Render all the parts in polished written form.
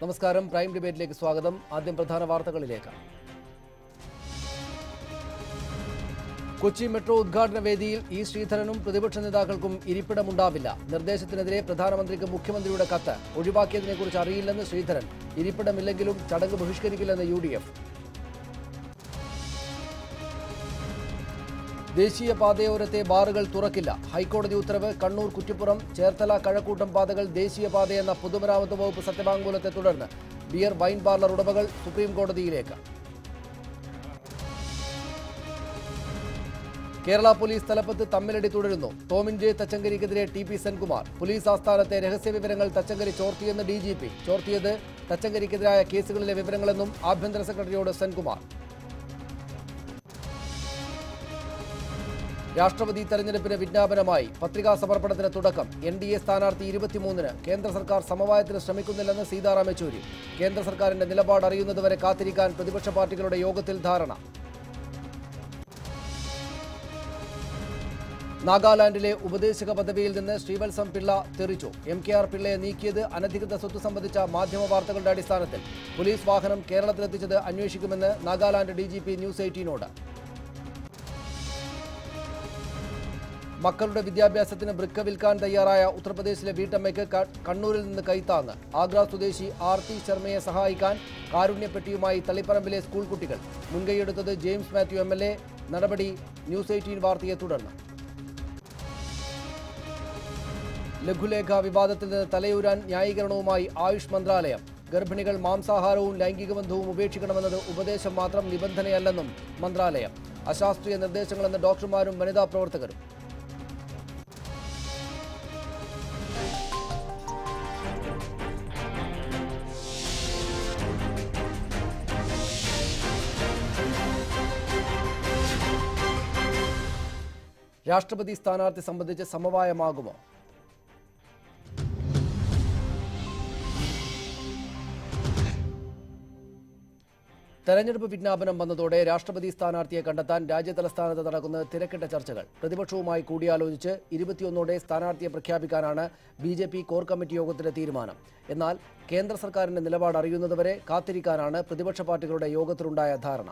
നമസ്കാരം. പ്രൈം ഡിബേറ്റിലേക്ക് സ്വാഗതം. ആദ്യം പ്രധാന വാർത്തകളിലേക്ക്. കൊച്ചി മെട്രോ ഉദ്ഘാടന വേദിയിൽ ഇ ശ്രീധരനും പ്രതിപക്ഷ നേതാക്കൾക്കും ഇരിപ്പിടമുണ്ടാവില്ല. നിർദ്ദേശത്തിനെതിരെ പ്രധാനമന്ത്രിക്ക് മുഖ്യമന്ത്രിയുടെ കത്ത്. ഒഴിവാക്കിയതിനെക്കുറിച്ച് അറിയില്ലെന്ന് ശ്രീധരൻ. ഇരിപ്പിടമില്ലെങ്കിലും ചടങ്ങ് ബഹിഷ്കരിക്കില്ലെന്ന് UDF. ദേശീയപാതയോരത്തെ ബാറുകൾ തുറക്കില്ല. ഹൈക്കോടതി ഉത്തരവ്. കണ്ണൂർ കുറ്റിപ്പുറം ചേർത്തല കഴക്കൂട്ടം പാതകൾ ദേശീയപാതയെന്ന പൊതുമരാമത്ത് വകുപ്പ് സത്യവാങ്മൂലത്തെ തുടർന്ന് ബിയർ വൈൻ പാർലർ ഉടമകൾ സുപ്രീം കോടതിയിലേക്ക്. കേരള പോലീസ് തലപ്പത്ത് തമ്മിലടി തുടരുന്നു. ടോമിൻ ജെ തച്ചങ്കരിക്കെതിരെ TP സെൻകുമാർ. പോലീസ് ആസ്ഥാനത്തെ രഹസ്യവിവരങ്ങൾ തച്ചങ്കരി ചോർത്തിയെന്ന് DGP. ചോർത്തിയത് തച്ചങ്കരിക്കെതിരായ കേസുകളിലെ വിവരങ്ങളെന്നും ആഭ്യന്തര സെക്രട്ടറിയോട് സെൻകുമാർ. രാഷ്ട്രപതി തെരഞ്ഞെടുപ്പിന് വിജ്ഞാപനമായി. പത്രികാ സമർപ്പണത്തിന് തുടക്കം. NDA സ്ഥാനാർത്ഥി 23-ന്. കേന്ദ്ര സർക്കാർ സമവായത്തിന് ശ്രമിക്കുന്നില്ലെന്ന് സീതാറാം യെച്ചൂരി. കേന്ദ്ര സർക്കാരിന്റെ നിലപാട് അറിയുന്നതുവരെ കാത്തിരിക്കാൻ പ്രതിപക്ഷ പാർട്ടികളുടെ യോഗത്തിൽ ധാരണ. നാഗാലാൻഡിലെ ഉപദേശക പദവിയിൽ നിന്ന് ശ്രീവത്സം പിള്ള തെറിച്ചു. MKR പിള്ളയെ നീക്കിയത് അനധികൃത സ്വത്ത് സംബന്ധിച്ച മാധ്യമ വാർത്തകളുടെ അടിസ്ഥാനത്തിൽ. പോലീസ് വാഹനം കേരളത്തിലെത്തിച്ചത് അന്വേഷിക്കുമെന്ന് നാഗാലാൻഡ് DGP ന്യൂസ് 18നോട്. മക്കളുടെ വിദ്യാഭ്യാസത്തിന് വൃക്ക വിൽക്കാൻ തയ്യാറായ ഉത്തർപ്രദേശിലെ വീട്ടമ്മയ്ക്ക് കണ്ണൂരിൽ നിന്ന് കൈത്താങ്ങ്. ആഗ്ര സ്വദേശി ആർത്തി ശർമ്മയെ സഹായിക്കാൻ കാരുണ്യപ്പെട്ടിയുമായി തളിപ്പറമ്പിലെ സ്കൂൾ കുട്ടികൾ. മുൻകൈയെടുത്തത് ജെയിംസ് മാത്യു MLA. നടപടി ന്യൂസ് 18 വാർത്തയെ തുടർന്ന്. ലഘുലേഖ വിവാദത്തിൽ നിന്ന് തലയൂരാൻ ന്യായീകരണവുമായി ആയുഷ് മന്ത്രാലയം. ഗർഭിണികൾ മാംസാഹാരവും ലൈംഗിക ബന്ധവും ഉപേക്ഷിക്കണമെന്നത് ഉപദേശം മാത്രം, നിബന്ധനയല്ലെന്നും മന്ത്രാലയം. അശാസ്ത്രീയ നിർദ്ദേശങ്ങളെന്ന് ഡോക്ടർമാരും വനിതാ പ്രവർത്തകരും. രാഷ്ട്രപതി സ്ഥാനാർത്ഥി സംബന്ധിച്ച് സമവായമാകുമോ? തെരഞ്ഞെടുപ്പ് വിജ്ഞാപനം വന്നതോടെ രാഷ്ട്രപതി സ്ഥാനാർത്ഥിയെ കണ്ടെത്താൻ രാജ്യതലസ്ഥാനത്ത് നടക്കുന്ന തിരക്കിട്ട ചർച്ചകൾ. പ്രതിപക്ഷവുമായി കൂടിയാലോചിച്ച് 21ഓടെ സ്ഥാനാർത്ഥിയെ പ്രഖ്യാപിക്കാനാണ് BJP കോർ കമ്മിറ്റി യോഗത്തിന്റെ തീരുമാനം. എന്നാൽ കേന്ദ്ര സർക്കാരിന്റെ നിലപാട് അറിയുന്നതുവരെ കാത്തിരിക്കാനാണ് പ്രതിപക്ഷ പാർട്ടികളുടെ യോഗത്തിലുണ്ടായ ധാരണ.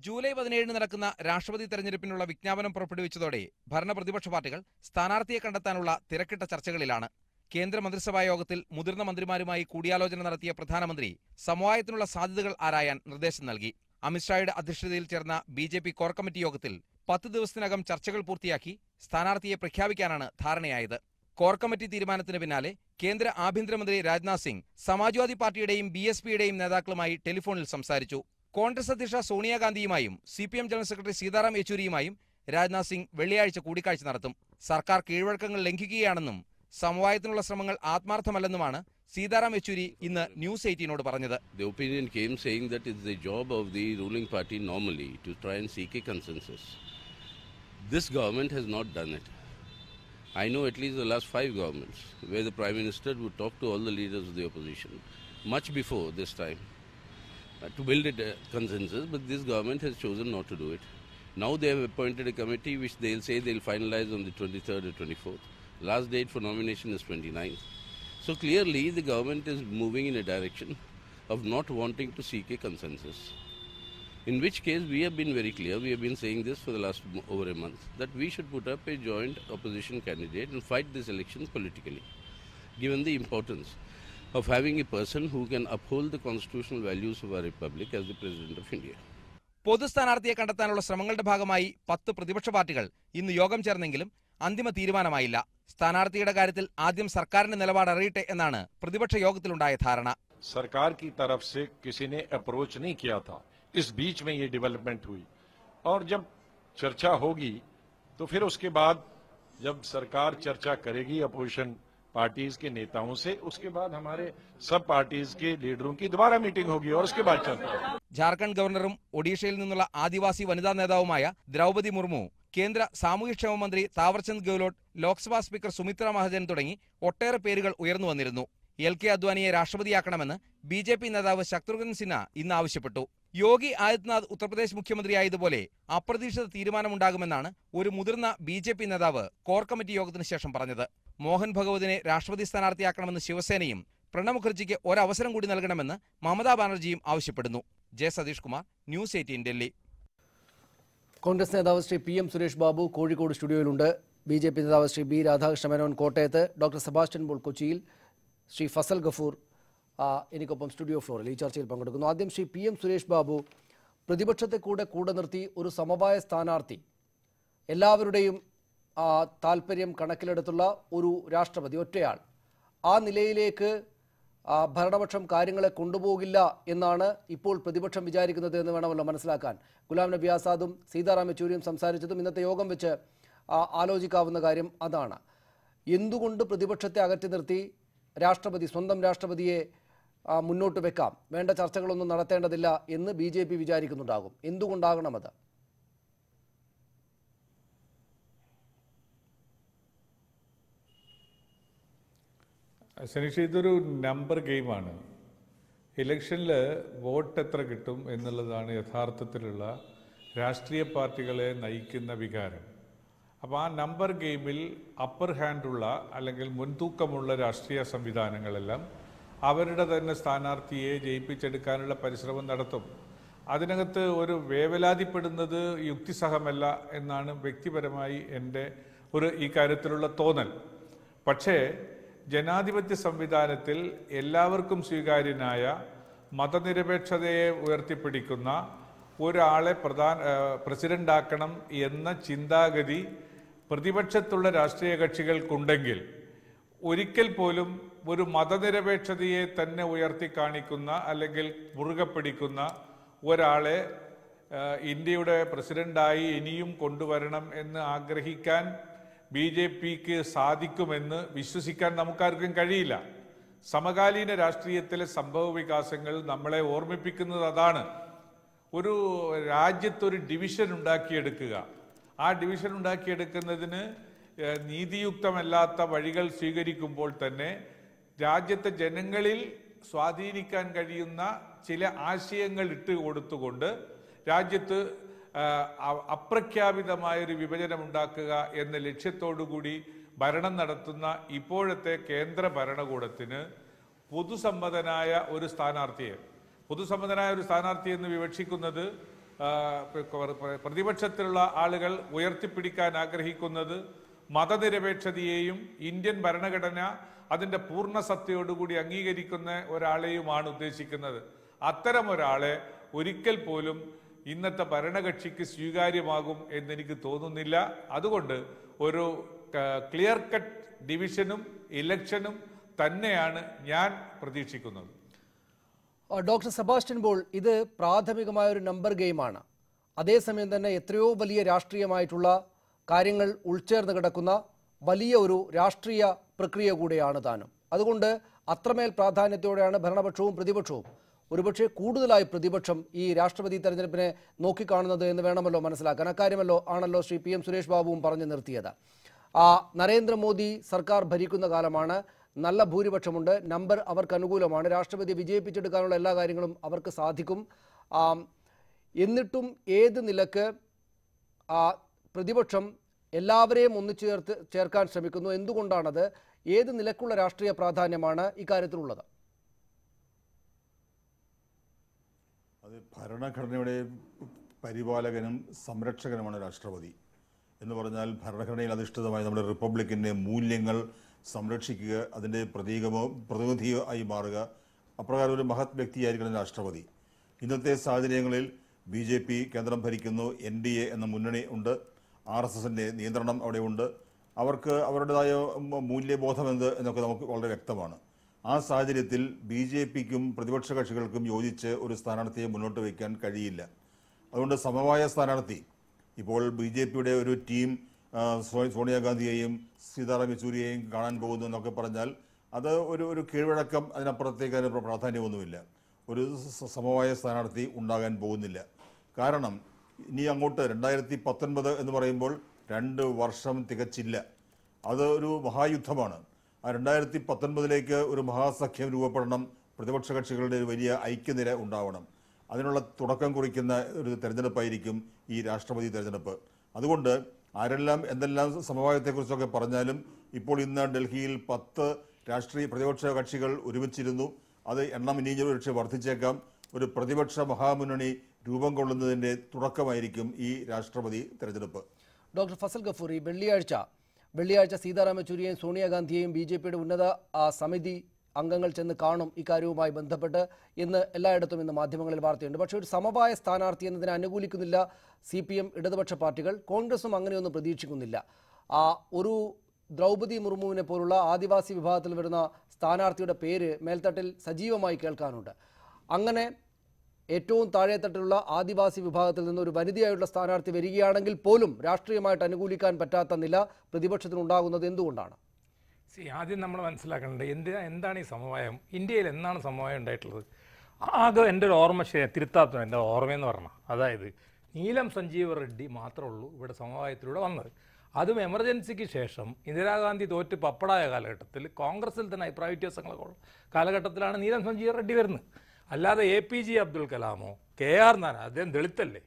ജൂലൈ 17-ന് നടക്കുന്ന രാഷ്ട്രപതി തെരഞ്ഞെടുപ്പിനുള്ള വിജ്ഞാപനം പുറപ്പെടുവിച്ചതോടെ ഭരണപ്രതിപക്ഷ പാർട്ടികൾ സ്ഥാനാർത്ഥിയെ കണ്ടെത്താനുള്ള തിരക്കിട്ട ചർച്ചകളിലാണ്. കേന്ദ്ര മന്ത്രിസഭാ യോഗത്തിൽ മുതിർന്ന മന്ത്രിമാരുമായി കൂടിയാലോചന നടത്തിയ പ്രധാനമന്ത്രി സമവായത്തിനുള്ള സാധ്യതകൾ ആരായാൻ നിർദ്ദേശം നൽകി. അമിത്ഷായുടെ അധ്യക്ഷതയിൽ ചേർന്ന BJP കോർ കമ്മിറ്റി യോഗത്തിൽ 10 ദിവസത്തിനകം ചർച്ചകൾ പൂർത്തിയാക്കി സ്ഥാനാർത്ഥിയെ പ്രഖ്യാപിക്കാനാണ് ധാരണയായത്. കോർ കമ്മിറ്റി തീരുമാനത്തിന് പിന്നാലെ കേന്ദ്ര ആഭ്യന്തരമന്ത്രി രാജ്നാഥ് സിംഗ് സമാജ്വാദി പാർട്ടിയുടെയും BSPയുടെയും നേതാക്കളുമായി ടെലിഫോണിൽ സംസാരിച്ചു. കോൺഗ്രസ് അധ്യക്ഷ സോണിയാഗാന്ധിയുമായും CPM ജനറൽ സെക്രട്ടറി സീതാറാം യെച്ചൂരിയുമായും രാജ്നാഥ് സിംഗ് വെള്ളിയാഴ്ച കൂടിക്കാഴ്ച നടത്തും. സർക്കാർ കീഴ്വഴക്കങ്ങൾ ലംഘിക്കുകയാണെന്നും സമവായത്തിനുള്ള ശ്രമങ്ങൾ ആത്മാർത്ഥമല്ലെന്നുമാണ് സീതാറാം യെച്ചൂരി ഇന്ന് ന്യൂസ് 18നോട് പറഞ്ഞത്. The opinion came saying that it's the job of the ruling party normally to try and seek a consensus. This government has not done it. I know at least the last 5 governments where the Prime Minister would talk to all the leaders of the opposition much before this time to build a consensus, but this government has chosen not to do it. Now they have appointed a committee which they'll say they'll finalize on the 23rd or 24th. Last date for nomination is 29th. So clearly the government is moving in a direction of not wanting to seek a consensus. In which case we have been very clear, we have been saying this for the last over a month, that we should put up a joint opposition candidate and fight this election politically, given the importance of having a person who can uphold the constitutional values of our republic as the President of India. പൊതു സ്ഥാനാർത്ഥിയെ കണ്ടെത്താനുള്ള ശ്രമങ്ങളുടെ ഭാഗമായി 10 പ്രതിപക്ഷ പാർട്ടികൾ ഇന്ന് യോഗം ചേർന്നെങ്കിലും അന്തിമ തീരുമാനമായില്ല. സ്ഥാനാർത്ഥിയുടെ കാര്യത്തിൽ ആദ്യം സർക്കാരിന്റെ നിലപാട് അറിയട്ടെ എന്നാണ് പ്രതിപക്ഷ യോഗത്തിലുണ്ടായ ധാരണ. सरकार की तरफ से किसी ने अप्रोच नहीं किया था. इस बीच में ये डेवलपमेंट हुई और जब चर्चा होगी तो फिर उसके बाद जब सरकार चर्चा करेगी अपोजिशन पार्टीज के नेताओं से, उसके बाद हमारे सब पार्टीज के लीडरों की दोबारा मीटिंग होगी और उसके बाद चलता है. ജാർഖണ്ഡ് ഗവർണറും ഒഡീഷയിൽ നിന്നുള്ള ആദിവാസി വനിതാ നേതാവുമായ ദ്രൗപദി മുർമു, കേന്ദ്ര സാമൂഹ്യക്ഷേമ മന്ത്രി താവർചന്ദ് ഗെഹ്ലോട്ട്, ലോക്സഭാ സ്പീക്കർ സുമിത്ര മഹാജൻ തുടങ്ങി ഒട്ടേറെ പേരുകൾ ഉയർന്നു വന്നിരുന്നു. LK അദ്വാനിയെ രാഷ്ട്രപതിയാക്കണമെന്ന് BJP നേതാവ് ശത്രുഘ്നൻ സിൻഹ ഇന്ന് ആവശ്യപ്പെട്ടു. യോഗി ആദിത്യനാഥ് ഉത്തർപ്രദേശ് മുഖ്യമന്ത്രിയായതുപോലെ അപ്രതീക്ഷിത തീരുമാനമുണ്ടാകുമെന്നാണ് ഒരു മുതിർന്ന BJP നേതാവ് കോർ കമ്മിറ്റി യോഗത്തിന് ശേഷം പറഞ്ഞത്. മോഹൻ ഭഗവതിനെ രാഷ്ട്രപതി സ്ഥാനാർത്ഥിയാക്കണമെന്ന് ശിവസേനയും പ്രണബ് മുഖർജിക്ക് ഒരവസരം കൂടി നൽകണമെന്ന് മമതാ ബാനർജിയും ആവശ്യപ്പെടുന്നു. J Satheesh Kumar, news 18 Delhi. Congress നേതാവ് ശ്രീ PM സുരേഷ് ബാബു കോഴിക്കോട് സ്റ്റുഡിയോയിലുണ്ട്. BJP നേതാവ് ശ്രീ B രാധാകൃഷ്ണ മേനോൻ കോട്ടയത്ത്, ഡോക്ടർ സെബാസ്റ്റ്യൻ പോൾ കൊച്ചിയിൽ, ശ്രീ ഫസൽ ഗഫൂർ എനിക്കൊപ്പം സ്റ്റുഡിയോ ഫ്ലോറിൽ ഈ ചർച്ചയിൽ പങ്കെടുക്കുന്നു. ആദ്യം ശ്രീ PM സുരേഷ് ബാബു, പ്രതിപക്ഷത്തെ കൂടെ നിർത്തി ഒരു സമവായ സ്ഥാനാർത്ഥി, എല്ലാവരുടെയും താല്പര്യം കണക്കിലെടുത്തുള്ള ഒരു രാഷ്ട്രപതി, ഒറ്റയാൾ, ആ നിലയിലേക്ക് ഭരണപക്ഷം കാര്യങ്ങളെ കൊണ്ടുപോകില്ല എന്നാണ് ഇപ്പോൾ പ്രതിപക്ഷം വിചാരിക്കുന്നത് എന്ന് വേണമല്ലോ മനസ്സിലാക്കാൻ. ഗുലാം നബി ആസാദും സീതാറാം യെച്ചൂരിയും സംസാരിച്ചതും ഇന്നത്തെ യോഗം വെച്ച് ആലോചിക്കാവുന്ന കാര്യം അതാണ്. എന്തുകൊണ്ട് പ്രതിപക്ഷത്തെ അകറ്റി നിർത്തി രാഷ്ട്രപതി, സ്വന്തം രാഷ്ട്രപതിയെ മുന്നോട്ട് വെക്കാം, വേണ്ട ചർച്ചകളൊന്നും നടത്തേണ്ടതില്ല എന്ന് BJP വിചാരിക്കുന്നുണ്ടാകും? എന്തുകൊണ്ടാകണം അത്? സനീഷ്, ഇതൊരു നമ്പർ ഗെയിമാണ്. ഇലക്ഷനിൽ വോട്ട് എത്ര കിട്ടും എന്നുള്ളതാണ് യഥാർത്ഥത്തിലുള്ള രാഷ്ട്രീയ പാർട്ടികളെ നയിക്കുന്ന വികാരം. അപ്പോൾ ആ നമ്പർ ഗെയിമിൽ അപ്പർ ഹാൻഡുള്ള അല്ലെങ്കിൽ മുൻതൂക്കമുള്ള രാഷ്ട്രീയ സംവിധാനങ്ങളെല്ലാം അവരുടെ തന്നെ സ്ഥാനാർത്ഥിയെ ജയിപ്പിച്ചെടുക്കാനുള്ള പരിശ്രമം നടത്തും. അതിനകത്ത് ഒരു വേവലാതിപ്പെടുന്നത് യുക്തിസഹമല്ല എന്നാണ് വ്യക്തിപരമായി എൻ്റെ ഈ കാര്യത്തിലുള്ള തോന്നൽ. പക്ഷേ ജനാധിപത്യ സംവിധാനത്തിൽ എല്ലാവർക്കും സ്വീകാര്യനായ മതനിരപേക്ഷതയെ ഉയർത്തിപ്പിടിക്കുന്ന ഒരാളെ പ്രസിഡന്റാക്കണം എന്ന ചിന്താഗതി പ്രതിപക്ഷത്തുള്ള രാഷ്ട്രീയ കക്ഷികൾക്കുണ്ടെങ്കിൽ ഒരിക്കൽ പോലും ഒരു മതനിരപേക്ഷതയെ തന്നെ ഉയർത്തി കാണിക്കുന്ന അല്ലെങ്കിൽ മുറുകെ പിടിക്കുന്ന ഒരാളെ ഇന്ത്യയുടെ പ്രസിഡന്റായി ഇനിയും കൊണ്ടുവരണം എന്ന് ആഗ്രഹിക്കാൻ BJPക്ക് സാധിക്കുമെന്ന് വിശ്വസിക്കാൻ നമുക്കാർക്കും കഴിയില്ല. സമകാലീന രാഷ്ട്രീയത്തിലെ സംഭവ വികാസങ്ങൾ നമ്മളെ ഓർമ്മിപ്പിക്കുന്നത് അതാണ്. ഒരു രാജ്യത്തൊരു ഡിവിഷൻ ഉണ്ടാക്കിയെടുക്കുക, ആ ഡിവിഷൻ ഉണ്ടാക്കിയെടുക്കുന്നതിന് നീതിയുക്തമല്ലാത്ത വഴികൾ സ്വീകരിക്കുമ്പോൾ തന്നെ രാജ്യത്തെ ജനങ്ങളിൽ സ്വാധീനിക്കാൻ കഴിയുന്ന ചില ആശയങ്ങൾ ഇട്ട് കൊടുത്തുകൊണ്ട് രാജ്യത്ത് അപ്രഖ്യാപിതമായൊരു വിഭജനം ഉണ്ടാക്കുക എന്ന ലക്ഷ്യത്തോടുകൂടി ഭരണം നടത്തുന്ന ഇപ്പോഴത്തെ കേന്ദ്ര ഭരണകൂടത്തിന് പൊതുസമ്മതനായ ഒരു സ്ഥാനാർത്ഥിയെ എന്ന് വിവക്ഷിക്കുന്നത് പ്രതിപക്ഷത്തിലുള്ള ആളുകൾ ഉയർത്തിപ്പിടിക്കാൻ ആഗ്രഹിക്കുന്നത് മതനിരപേക്ഷതയെയും ഇന്ത്യൻ ഭരണഘടന അതിൻ്റെ പൂർണ്ണ സത്തയോടുകൂടി അംഗീകരിക്കുന്ന ഒരാളെയുമാണ് ഉദ്ദേശിക്കുന്നത്. അത്തരം ഒരാളെ ഒരിക്കൽ പോലും ഇന്നത്തെ ഭരണകക്ഷിക്ക് സ്വീകാര്യമാകും എന്നെനിക്ക് തോന്നുന്നില്ല. അതുകൊണ്ട് ഒരു ക്ലിയർ കട്ട് ഡിവിഷനും ഇലക്ഷനും തന്നെയാണ് ഞാൻ പ്രതീക്ഷിക്കുന്നത്. ഡോക്ടർ സെബാസ്റ്റ്യൻ പോൾ, ഇത് പ്രാഥമികമായ ഒരു നമ്പർ ഗെയിമാണ്. അതേസമയം തന്നെ എത്രയോ വലിയ രാഷ്ട്രീയമായിട്ടുള്ള കാര്യങ്ങൾ ഉൾച്ചേർന്ന് കിടക്കുന്ന വലിയ ഒരു രാഷ്ട്രീയ പ്രക്രിയ കൂടെയാണ് താനും. അതുകൊണ്ട് അത്രമേൽ പ്രാധാന്യത്തോടെയാണ് ഭരണപക്ഷവും പ്രതിപക്ഷവും, ഒരുപക്ഷെ കൂടുതലായി പ്രതിപക്ഷം, ഈ രാഷ്ട്രപതി തെരഞ്ഞെടുപ്പിനെ നോക്കിക്കാണുന്നത് എന്ന് വേണമല്ലോ മനസ്സിലാക്കാൻ. അക്കാര്യമല്ലോ ആണല്ലോ ശ്രീ PM സുരേഷ് ബാബുവും പറഞ്ഞു നിർത്തിയത്. നരേന്ദ്രമോദി സർക്കാർ ഭരിക്കുന്ന കാലമാണ്, നല്ല ഭൂരിപക്ഷമുണ്ട്, നമ്പർ അവർക്ക് അനുകൂലമാണ്, രാഷ്ട്രപതി വിജയിപ്പിച്ചെടുക്കാനുള്ള എല്ലാ കാര്യങ്ങളും അവർക്ക് സാധിക്കും. എന്നിട്ടും ഏത് നിലക്ക് പ്രതിപക്ഷം എല്ലാവരെയും ചേർക്കാൻ ശ്രമിക്കുന്നു? എന്തുകൊണ്ടാണത്? ഏത് നിലക്കുള്ള രാഷ്ട്രീയ പ്രാധാന്യമാണ് ഇക്കാര്യത്തിലുള്ളത്? അത് ഭരണഘടനയുടെ പരിപാലകനും സംരക്ഷകനുമാണ് രാഷ്ട്രപതി എന്ന് പറഞ്ഞാൽ, ഭരണഘടനയിൽ അധിഷ്ഠിതമായി നമ്മുടെ റിപ്പബ്ലിക്കിൻ്റെ മൂല്യങ്ങൾ സംരക്ഷിക്കുക, അതിൻ്റെ പ്രതിനിധിയോ ആയി മാറുക, അപ്രകാരം ഒരു മഹത് വ്യക്തിയായിരിക്കണം രാഷ്ട്രപതി. ഇന്നത്തെ സാഹചര്യങ്ങളിൽ BJP കേന്ദ്രം ഭരിക്കുന്നു, NDA എന്ന മുന്നണി ഉണ്ട്, RSSൻ്റെ നിയന്ത്രണം അവിടെയുണ്ട്, അവർക്ക് അവരുടേതായ മൂല്യബോധം എന്നൊക്കെ നമുക്ക് വളരെ വ്യക്തമാണ്. ആ സാഹചര്യത്തിൽ BJPക്കും പ്രതിപക്ഷ കക്ഷികൾക്കും യോജിച്ച് ഒരു സ്ഥാനാർത്ഥിയെ മുന്നോട്ട് വയ്ക്കാൻ കഴിയില്ല. അതുകൊണ്ട് സമവായ സ്ഥാനാർത്ഥി, ഇപ്പോൾ BJPയുടെ ഒരു ടീം സോണിയാഗാന്ധിയെയും സീതാറാം യെച്ചൂരിയെയും കാണാൻ പോകുന്നു എന്നൊക്കെ പറഞ്ഞാൽ അത് ഒരു കീഴ്വഴക്കം, അതിനപ്പുറത്തേക്ക് അതിന് പ്രാധാന്യമൊന്നുമില്ല. ഒരു സമവായ സ്ഥാനാർത്ഥി ഉണ്ടാകാൻ പോകുന്നില്ല. കാരണം ഇനി അങ്ങോട്ട് 2019 എന്ന് പറയുമ്പോൾ 2 വർഷം തികച്ചില്ല. അത് ഒരു മഹായുദ്ധമാണ്. ആ 2019 ഒരു മഹാസഖ്യം രൂപപ്പെടണം, പ്രതിപക്ഷ കക്ഷികളുടെ ഒരു വലിയ ഐക്യനിര ഉണ്ടാവണം. അതിനുള്ള തുടക്കം കുറിക്കുന്ന ഒരു തെരഞ്ഞെടുപ്പായിരിക്കും ഈ രാഷ്ട്രപതി തെരഞ്ഞെടുപ്പ്. അതുകൊണ്ട് ആരെല്ലാം എന്തെല്ലാം സമവായത്തെക്കുറിച്ചൊക്കെ പറഞ്ഞാലും ഇപ്പോൾ ഇന്ന് ഡൽഹിയിൽ 10 രാഷ്ട്രീയ പ്രതിപക്ഷ കക്ഷികൾ ഒരുമിച്ചിരുന്നു. അത് എണ്ണം ഇനി പക്ഷേ വർദ്ധിച്ചേക്കാം. ഒരു പ്രതിപക്ഷ മഹാമുന്നണി രൂപം കൊള്ളുന്നതിൻ്റെ തുടക്കമായിരിക്കും ഈ രാഷ്ട്രപതി തെരഞ്ഞെടുപ്പ്. ഡോക്ടർ ഫസൽ ഗഫൂറി, വെള്ളിയാഴ്ച സീതാറാം യെച്ചൂരിയെയും സോണിയാഗാന്ധിയെയും BJPയുടെ ഉന്നത സമിതി അംഗങ്ങൾ ചെന്ന് കാണും ഇക്കാര്യവുമായി ബന്ധപ്പെട്ട് എന്ന് എല്ലായിടത്തും ഇന്ന് മാധ്യമങ്ങളിൽ വാർത്തയുണ്ട്. പക്ഷേ ഒരു സമവായ സ്ഥാനാർത്ഥി എന്നതിനെ അനുകൂലിക്കുന്നില്ല CPM, ഇടതുപക്ഷ പാർട്ടികൾ. കോൺഗ്രസും അങ്ങനെയൊന്നും പ്രതീക്ഷിക്കുന്നില്ല. ഒരു ദ്രൗപദി മുർമുവിനെ പോലുള്ള ആദിവാസി വിഭാഗത്തിൽ വരുന്ന സ്ഥാനാർത്ഥിയുടെ പേര് മേൽത്തട്ടിൽ സജീവമായി കേൾക്കാനുണ്ട്. അങ്ങനെ ഏറ്റവും താഴെത്തട്ടിലുള്ള ആദിവാസി വിഭാഗത്തിൽ നിന്ന് ഒരു വനിതയായുള്ള സ്ഥാനാർത്ഥി വരികയാണെങ്കിൽ പോലും രാഷ്ട്രീയമായിട്ട് അനുകൂലിക്കാൻ പറ്റാത്ത നില പ്രതിപക്ഷത്തിനുണ്ടാകുന്നത് എന്തുകൊണ്ടാണ്? ആദ്യം നമ്മൾ മനസ്സിലാക്കേണ്ടത് എന്താണ് ഈ സമവായം? ഇന്ത്യയിൽ എന്നാണ് സമവായം ഉണ്ടായിട്ടുള്ളത്? ആകെ എൻ്റെ ഒരു ഓർമ്മ തിരുത്താത്ത എൻ്റെ ഓർമ്മയെന്ന് പറഞ്ഞാൽ, അതായത് നീലം സഞ്ജീവ റെഡ്ഡി മാത്രമേ ഉള്ളൂ ഇവിടെ സമവായത്തിലൂടെ വന്നത്. അതും എമർജൻസിക്ക് ശേഷം ഇന്ദിരാഗാന്ധി തോറ്റ് പപ്പടായ കാലഘട്ടത്തിൽ കോൺഗ്രസിൽ തന്നെ അഭിപ്രായ വ്യത്യാസങ്ങളൊക്കെ ഉള്ള കാലഘട്ടത്തിലാണ് നീലം സഞ്ജീവ റെഡ്ഡി വരുന്നത്. അല്ലാതെ APJ അബ്ദുൽ കലാമോ KR നാരായണൻ, അദ്ദേഹം ദളിതല്ലേ,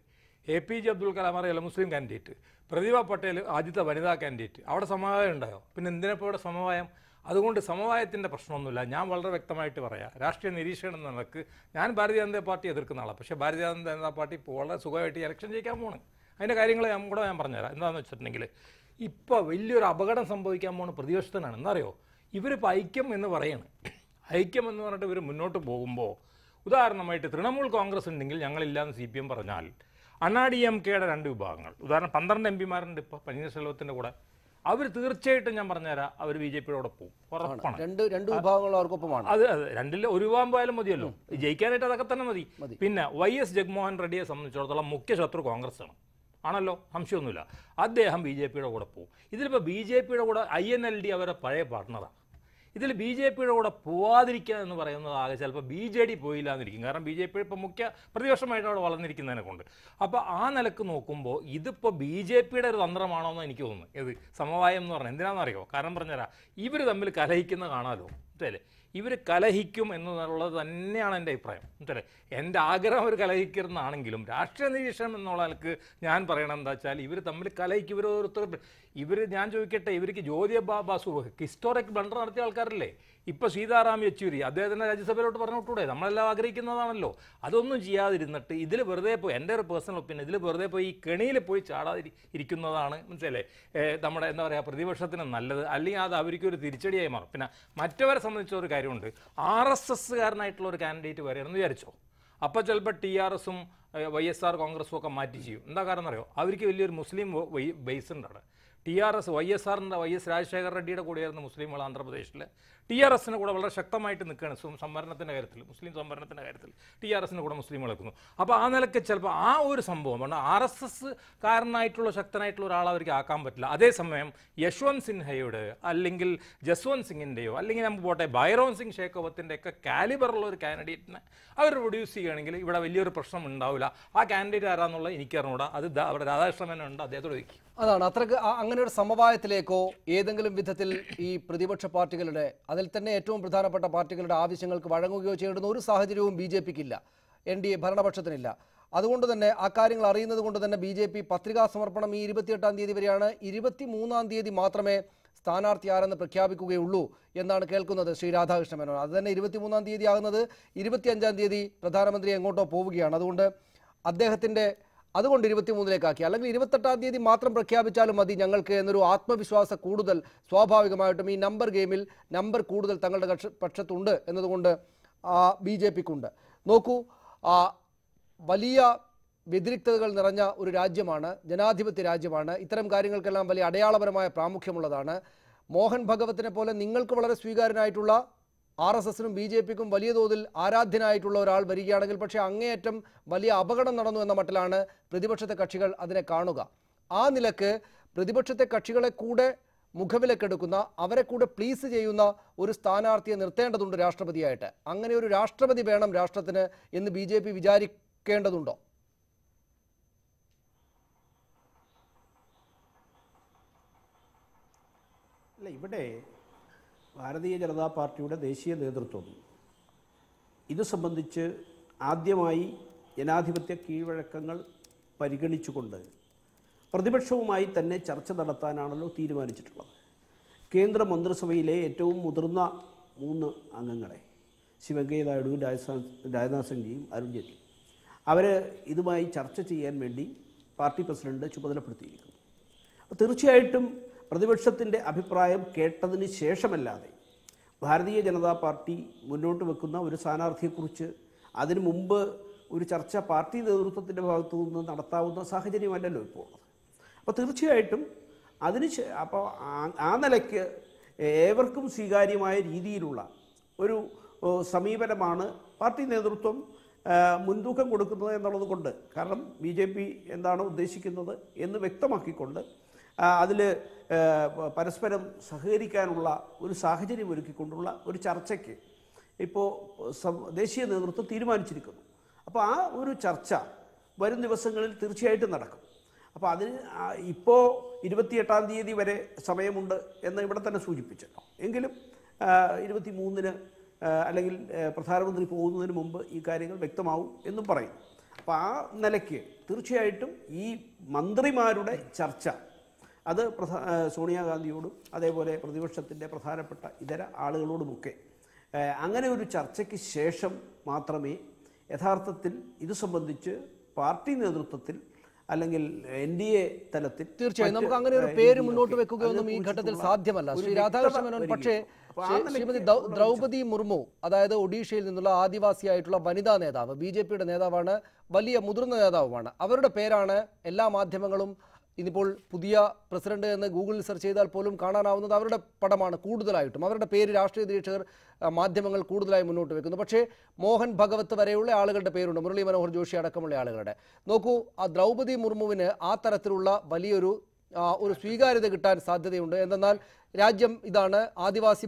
APJ അബ്ദുൽ കലാം അറിയാലോ മുസ്ലിം കാൻഡിഡേറ്റ്, പ്രതിഭ പട്ടേൽ ആദ്യത്തെ വനിതാ കാൻഡിഡേറ്റ്, അവിടെ സമവായം ഉണ്ടായോ? പിന്നെ എന്തിനപ്പോൾ ഇവിടെ സമവായം? അതുകൊണ്ട് സമവായത്തിൻ്റെ പ്രശ്നമൊന്നുമില്ല. ഞാൻ വളരെ വ്യക്തമായിട്ട് പറയാം, രാഷ്ട്രീയ നിരീക്ഷണം എന്ന നിലക്ക് ഞാൻ ഭാരതീയ ജനതാ പാർട്ടി എതിർക്കുന്ന ആളാണ്. പക്ഷേ ഭാരതീയ ജനതാ പാർട്ടി ഇപ്പോൾ വളരെ സുഖമായിട്ട് ഇലക്ഷൻ ജയിക്കാൻ പോണ്. അതിൻ്റെ കാര്യങ്ങൾ ഞാൻ പറഞ്ഞുതരാം. എന്താണെന്ന് വെച്ചിട്ടുണ്ടെങ്കിൽ ഇപ്പോൾ വലിയൊരു അപകടം സംഭവിക്കാൻ പോകുന്ന പ്രതിപക്ഷത്തിനാണ്. എന്നറിയോ, ഇവരിപ്പോൾ ഐക്യം എന്ന് പറയാണ്. ഐക്യം എന്ന് പറഞ്ഞിട്ട് ഇവർ മുന്നോട്ട് പോകുമ്പോൾ, ഉദാഹരണമായിട്ട് തൃണമൂൽ കോൺഗ്രസ് ഉണ്ടെങ്കിൽ ഞങ്ങളില്ലാന്ന് CPM പറഞ്ഞാൽ, DMKയുടെ 2 വിഭാഗങ്ങൾ, ഉദാഹരണം 12 MPമാരുണ്ട് ഇപ്പോൾ പനീർശെൽവത്തിൻ്റെ കൂടെ, അവർ തീർച്ചയായിട്ടും ഞാൻ പറഞ്ഞുതരാം അവർ BJPയോടെ പോകും, ഉറപ്പാണ്. രണ്ട് വിഭാഗങ്ങളും അവർക്കൊപ്പമാണ്. അത് രണ്ടിൽ ഒരു വിഭാഗം പോയാലും മതിയല്ലോ, ജയിക്കാനായിട്ട് അതൊക്കെ തന്നെ മതി. പിന്നെ YS ജഗ്മോഹൻ റെഡ്ഡിയെ സംബന്ധിച്ചിടത്തോളം മുഖ്യ ശത്രു കോൺഗ്രസ് ആണല്ലോ, സംശയമൊന്നുമില്ല. അദ്ദേഹം BJPയുടെ കൂടെ പോകും. ഇതിലിപ്പോൾ BJPയുടെ കൂടെ INLD അവരെ പഴയ പാർട്ട്ണറാണ്. ഇതിൽ BJPയുടെ കൂടെ പോവാതിരിക്കുക എന്ന് പറയുന്നത് ആകെ ചിലപ്പോൾ BJD പോയില്ല എന്നിരിക്കും. കാരണം BJP ഇപ്പോൾ മുഖ്യ പ്രതിപക്ഷമായിട്ട് അവിടെ വളർന്നിരിക്കുന്നതിനെ കൊണ്ട്. അപ്പോൾ ആ നിലക്ക് നോക്കുമ്പോൾ ഇതിപ്പോൾ BJPയുടെ ഒരു തന്ത്രമാണോ എന്ന് എനിക്ക് തോന്നുന്നു. ഇത് സമവായം എന്ന് പറഞ്ഞാൽ എന്തിനാണെന്നറിയോ? കാരണം പറഞ്ഞുതരാം, ഇവർ തമ്മിൽ കലഹിക്കുന്ന കാണാമല്ലോ, മനസ്സിലല്ലേ? ഇവർ കലഹിക്കും എന്നുള്ളത് തന്നെയാണ് എൻ്റെ അഭിപ്രായം, മനസ്സിലല്ലേ? എൻ്റെ ആഗ്രഹം അവർ കലഹിക്കുന്നതാണെങ്കിലും രാഷ്ട്രീയ നിരീക്ഷണം എന്നുള്ള നിലക്ക് ഞാൻ പറയണം എന്താ വെച്ചാൽ, ഇവർ തമ്മിൽ കലഹിക്കും. ഞാൻ ചോദിക്കട്ടെ, ഇവർക്ക് ജ്യോതി ബാസു ഹിസ്റ്റോറിക് ബ്ലണ്ടർ നടത്തിയ ആൾക്കാരല്ലേ? ഇപ്പോൾ സീതാറാം യെച്ചൂരി അദ്ദേഹത്തിൻ്റെ രാജ്യസഭയിലോട്ട് പറഞ്ഞു വിട്ടൂടെ? നമ്മളെല്ലാം ആഗ്രഹിക്കുന്നതാണല്ലോ. അതൊന്നും ചെയ്യാതിരുന്നിട്ട് ഇതിൽ വെറുതെ പോയി, എൻ്റെ ഒരു പേഴ്സണൽ ഒപ്പീനിയൻ, ഇതിൽ വെറുതെ പോയി ഈ കെണിയിൽ പോയി ഇരിക്കുന്നതാണ്, മനസ്സിലല്ലേ, നമ്മുടെ എന്താ പറയുക, പ്രതിപക്ഷത്തിന് നല്ലത്. അല്ലെങ്കിൽ അത് അവർക്കൊരു തിരിച്ചടിയായി മാറും. പിന്നെ മറ്റവരെ സംബന്ധിച്ച ഒരു കാര്യമുണ്ട്, RSSകാരനായിട്ടുള്ള ഒരു കാൻഡിഡേറ്റ് വരികയാണെന്ന് വിചാരിച്ചോ, അപ്പോൾ ചിലപ്പോൾ TRSും YSR കോൺഗ്രസും ഒക്കെ മാറ്റി ചെയ്യും. എന്താ കാരണം അറിയോ? അവർക്ക് വലിയൊരു മുസ്ലിം ബേസ് ഉണ്ട് അവിടെ. TRS YSRൻ്റെ YS രാജശേഖർ റെഡ്ഡിയുടെ കൂടെയായിരുന്നു മുസ്ലിങ്ങൾ ആന്ധ്രാപ്രദേശിൽ. TRSന് കൂടെ വളരെ ശക്തമായിട്ട് നിൽക്കുകയാണ് സംവരണത്തിൻ്റെ കാര്യത്തിൽ, മുസ്ലിം സംവരണത്തിൻ്റെ കാര്യത്തിൽ TRSന് കൂടെ മുസ്ലിങ്ങൾ നിൽക്കുന്നു. അപ്പോൾ ആ നിലയ്ക്ക് ചിലപ്പോൾ ആ ഒരു സംഭവം കൊണ്ട് RSS കാരനായിട്ടുള്ള ശക്തനായിട്ടുള്ള ഒരാൾ അവർക്ക് ആക്കാൻ പറ്റില്ല. അതേസമയം യശ്വന്ത് സിൻഹയുടെ അല്ലെങ്കിൽ ജസ്വന്ത് സിംഗിൻ്റെയോ അല്ലെങ്കിൽ നമുക്ക് പോട്ടെ ബൈറോൺ സിംഗ് ഷേഖോവത്തിൻ്റെ ഒക്കെ കാലിബറുള്ള ഒരു കാൻഡിഡേറ്റിനെ അവർ പ്രൊഡ്യൂസ് ചെയ്യുകയാണെങ്കിൽ ഇവിടെ വലിയൊരു പ്രശ്നം ഉണ്ടാവില്ല. ആ കാൻഡിഡേറ്റ് ആരാന്നുള്ളത് എനിക്കറിഞ്ഞൂടാ. അത് അവിടെ രാധാകൃഷ്ണൻ മേനോൻ ഉണ്ട്, അദ്ദേഹത്തോട് ചോദിക്കും. അതാണ് അത്രക്ക് അങ്ങനെ ഒരു സമവായത്തിലേക്കോ ഏതെങ്കിലും വിധത്തിൽ ഈ പ്രതിപക്ഷ പാർട്ടികളുടെ, അതിൽ തന്നെ ഏറ്റവും പ്രധാനപ്പെട്ട പാർട്ടികളുടെ ആവശ്യങ്ങൾക്ക് വഴങ്ങുകയോ ചെയ്യേണ്ടുന്ന ഒരു സാഹചര്യവും BJPക്കില്ല, NDA ഭരണപക്ഷത്തിനില്ല. അതുകൊണ്ട് തന്നെ ആ കാര്യങ്ങൾ അറിയുന്നത് കൊണ്ട് തന്നെ BJP പത്രികാ സമർപ്പണം ഈ 28-ാം തീയതി വരെയാണ്. 23-ാം തീയതി മാത്രമേ സ്ഥാനാർത്ഥി ആരെന്ന് പ്രഖ്യാപിക്കുകയുള്ളൂ എന്നാണ് കേൾക്കുന്നത് ശ്രീ രാധാകൃഷ്ണ മേനോൻ. അത് തന്നെ 23-ാം തീയതി ആകുന്നത് 25-ാം തീയതി പ്രധാനമന്ത്രി എങ്ങോട്ടോ പോവുകയാണ്. അതുകൊണ്ട് 23-ലേക്കാക്കി, അല്ലെങ്കിൽ 28-ാം തീയതി മാത്രം പ്രഖ്യാപിച്ചാലും മതി ഞങ്ങൾക്ക് എന്നൊരു ആത്മവിശ്വാസ കൂടുതൽ സ്വാഭാവികമായിട്ടും ഈ നമ്പർ ഗെയിമിൽ നമ്പർ കൂടുതൽ തങ്ങളുടെ പക്ഷത്തുണ്ട് എന്നതുകൊണ്ട് BJPക്കുണ്ട്. നോക്കൂ, വലിയ വ്യതിരിക്തതകൾ നിറഞ്ഞ ഒരു രാജ്യമാണ്, ജനാധിപത്യ രാജ്യമാണ്. ഇത്തരം കാര്യങ്ങൾക്കെല്ലാം വലിയ അടയാളപരമായ പ്രാമുഖ്യമുള്ളതാണ്. മോഹൻ ഭഗവത്തിനെ പോലെ നിങ്ങൾക്ക് വളരെ സ്വീകാര്യനായിട്ടുള്ള RSSനും BJPക്കും വലിയ തോതിൽ ആരാധ്യനായിട്ടുള്ള ഒരാൾ വരികയാണെങ്കിൽ പക്ഷേ അങ്ങേയറ്റം വലിയ അപകടം നടന്നു എന്ന മട്ടിലാണ് പ്രതിപക്ഷത്തെ കക്ഷികൾ അതിനെ കാണുക. ആ നിലക്ക് പ്രതിപക്ഷത്തെ കക്ഷികളെ കൂടെ മുഖവിലക്കെടുക്കുന്ന, അവരെ കൂടെ പ്ലീസ് ചെയ്യുന്ന ഒരു സ്ഥാനാർത്ഥിയെ നിർത്തേണ്ടതുണ്ട് രാഷ്ട്രപതിയായിട്ട്. അങ്ങനെ ഒരു രാഷ്ട്രപതി വേണം രാഷ്ട്രത്തിന് എന്ന് BJP വിചാരിക്കേണ്ടതുണ്ടോ? അല്ല, ഇവിടെ ഭാരതീയ ജനതാ പാർട്ടിയുടെ ദേശീയ നേതൃത്വം ഇത് സംബന്ധിച്ച് ആദ്യമായി ജനാധിപത്യ കീഴ്വഴക്കങ്ങൾ പരിഗണിച്ചുകൊണ്ട് പ്രതിപക്ഷവുമായി തന്നെ ചർച്ച നടത്താനാണല്ലോ തീരുമാനിച്ചിട്ടുള്ളത്. കേന്ദ്ര മന്ത്രിസഭയിലെ ഏറ്റവും മുതിർന്ന 3 അംഗങ്ങളെ വെങ്കയ്യ നായിഡുവും രാജ്നാഥ് സിംഗിയും അരുൺ ജെയ്റ്റ്ലിയും അവർ ഇതുമായി ചർച്ച ചെയ്യാൻ വേണ്ടി പാർട്ടി പ്രസിഡന്റ് ചുമതലപ്പെടുത്തിയിരിക്കുന്നു. അപ്പോൾ തീർച്ചയായിട്ടും പ്രതിപക്ഷത്തിൻ്റെ അഭിപ്രായം കേട്ടതിന് ശേഷമല്ലാതെ ഭാരതീയ ജനതാ പാർട്ടി മുന്നോട്ട് വെക്കുന്ന ഒരു സ്ഥാനാർത്ഥിയെക്കുറിച്ച് അതിനു മുമ്പ് ഒരു ചർച്ച പാർട്ടി നേതൃത്വത്തിൻ്റെ ഭാഗത്തു നിന്ന് നടത്താവുന്ന സാഹചര്യമല്ലല്ലോ ഇപ്പോൾ ഉള്ളത്. അപ്പോൾ തീർച്ചയായിട്ടും അപ്പോൾ ആ നിലയ്ക്ക് ഏവർക്കും സ്വീകാര്യമായ രീതിയിലുള്ള ഒരു സമീപനമാണ് പാർട്ടി നേതൃത്വം മുൻതൂക്കം കൊടുക്കുന്നത് എന്നുള്ളത് കൊണ്ട്, കാരണം BJP എന്താണ് ഉദ്ദേശിക്കുന്നത് എന്ന് വ്യക്തമാക്കിക്കൊണ്ട് അതിൽ പരസ്പരം സഹകരിക്കാനുള്ള ഒരു സാഹചര്യം ഒരുക്കിക്കൊണ്ടുള്ള ഒരു ചർച്ചയ്ക്ക് ഇപ്പോൾ ദേശീയ നേതൃത്വം തീരുമാനിച്ചിരിക്കുന്നു. അപ്പോൾ ആ ഒരു ചർച്ച വരും ദിവസങ്ങളിൽ തീർച്ചയായിട്ടും നടക്കും. അപ്പോൾ അതിന് ഇപ്പോൾ 28-ാം തീയതി വരെ സമയമുണ്ട് എന്ന് ഇവിടെ തന്നെ സൂചിപ്പിച്ചല്ലോ. എങ്കിലും 23-ന് അല്ലെങ്കിൽ പ്രധാനമന്ത്രി പോകുന്നതിന് മുമ്പ് ഈ കാര്യങ്ങൾ വ്യക്തമാവും എന്നും പറയുന്നു. അപ്പോൾ ആ നിലയ്ക്ക് തീർച്ചയായിട്ടും ഈ മന്ത്രിമാരുടെ ചർച്ച അത് സോണിയാഗാന്ധിയോടും അതേപോലെ പ്രതിപക്ഷത്തിൻ്റെ പ്രധാനപ്പെട്ട ഇതര ആളുകളോടുമൊക്കെ അങ്ങനെ ഒരു ചർച്ചയ്ക്ക് ശേഷം മാത്രമേ യഥാർത്ഥത്തിൽ ഇത് സംബന്ധിച്ച് പാർട്ടി നേതൃത്വത്തിൽ അല്ലെങ്കിൽ NDA തലത്തിൽ തീർച്ചയായും നമുക്ക് അങ്ങനെ ഒരു പേര് മുന്നോട്ട് വെക്കുകയൊന്നും ഈ ഘട്ടത്തിൽ സാധ്യമല്ല. ശ്രീ രാധാകൃഷ്ണ മേനോൻ, പക്ഷേ ശ്രീമതി ദ്രൗപദി മുർമു, അതായത് ഒഡീഷയിൽ നിന്നുള്ള ആദിവാസിയായിട്ടുള്ള വനിതാ നേതാവ്, BJPയുടെ നേതാവാണ്, വലിയ മുതിർന്ന നേതാവുമാണ്. അവരുടെ പേരാണ് എല്ലാ മാധ്യമങ്ങളും ഇന്നിപ്പോൾ പുതിയ പ്രസിഡന്റ് എന്ന് ഗൂഗിളിൽ സെർച്ച് ചെയ്താൽ പോലും കാണാനാവുന്നത് അവരുടെ പടമാണ് കൂടുതലായിട്ടും. അവരുടെ പേര് രാഷ്ട്രീയ നിരീക്ഷകർ മാധ്യമങ്ങൾ കൂടുതലായി മുന്നോട്ട് വെക്കുന്നു. പക്ഷേ മോഹൻ ഭഗവത് വരെയുള്ള ആളുകളുടെ പേരുണ്ട്, മുരളി മനോഹർ ജോഷി അടക്കമുള്ള ആളുകളുടെ. നോക്കൂ, ആ ദ്രൗപദി മുർമുവിന് ആ തരത്തിലുള്ള വലിയൊരു സ്വീകാര്യത കിട്ടാൻ സാധ്യതയുണ്ട്. എന്തെന്നാൽ രാജ്യം ഇതാണ്, ആദിവാസി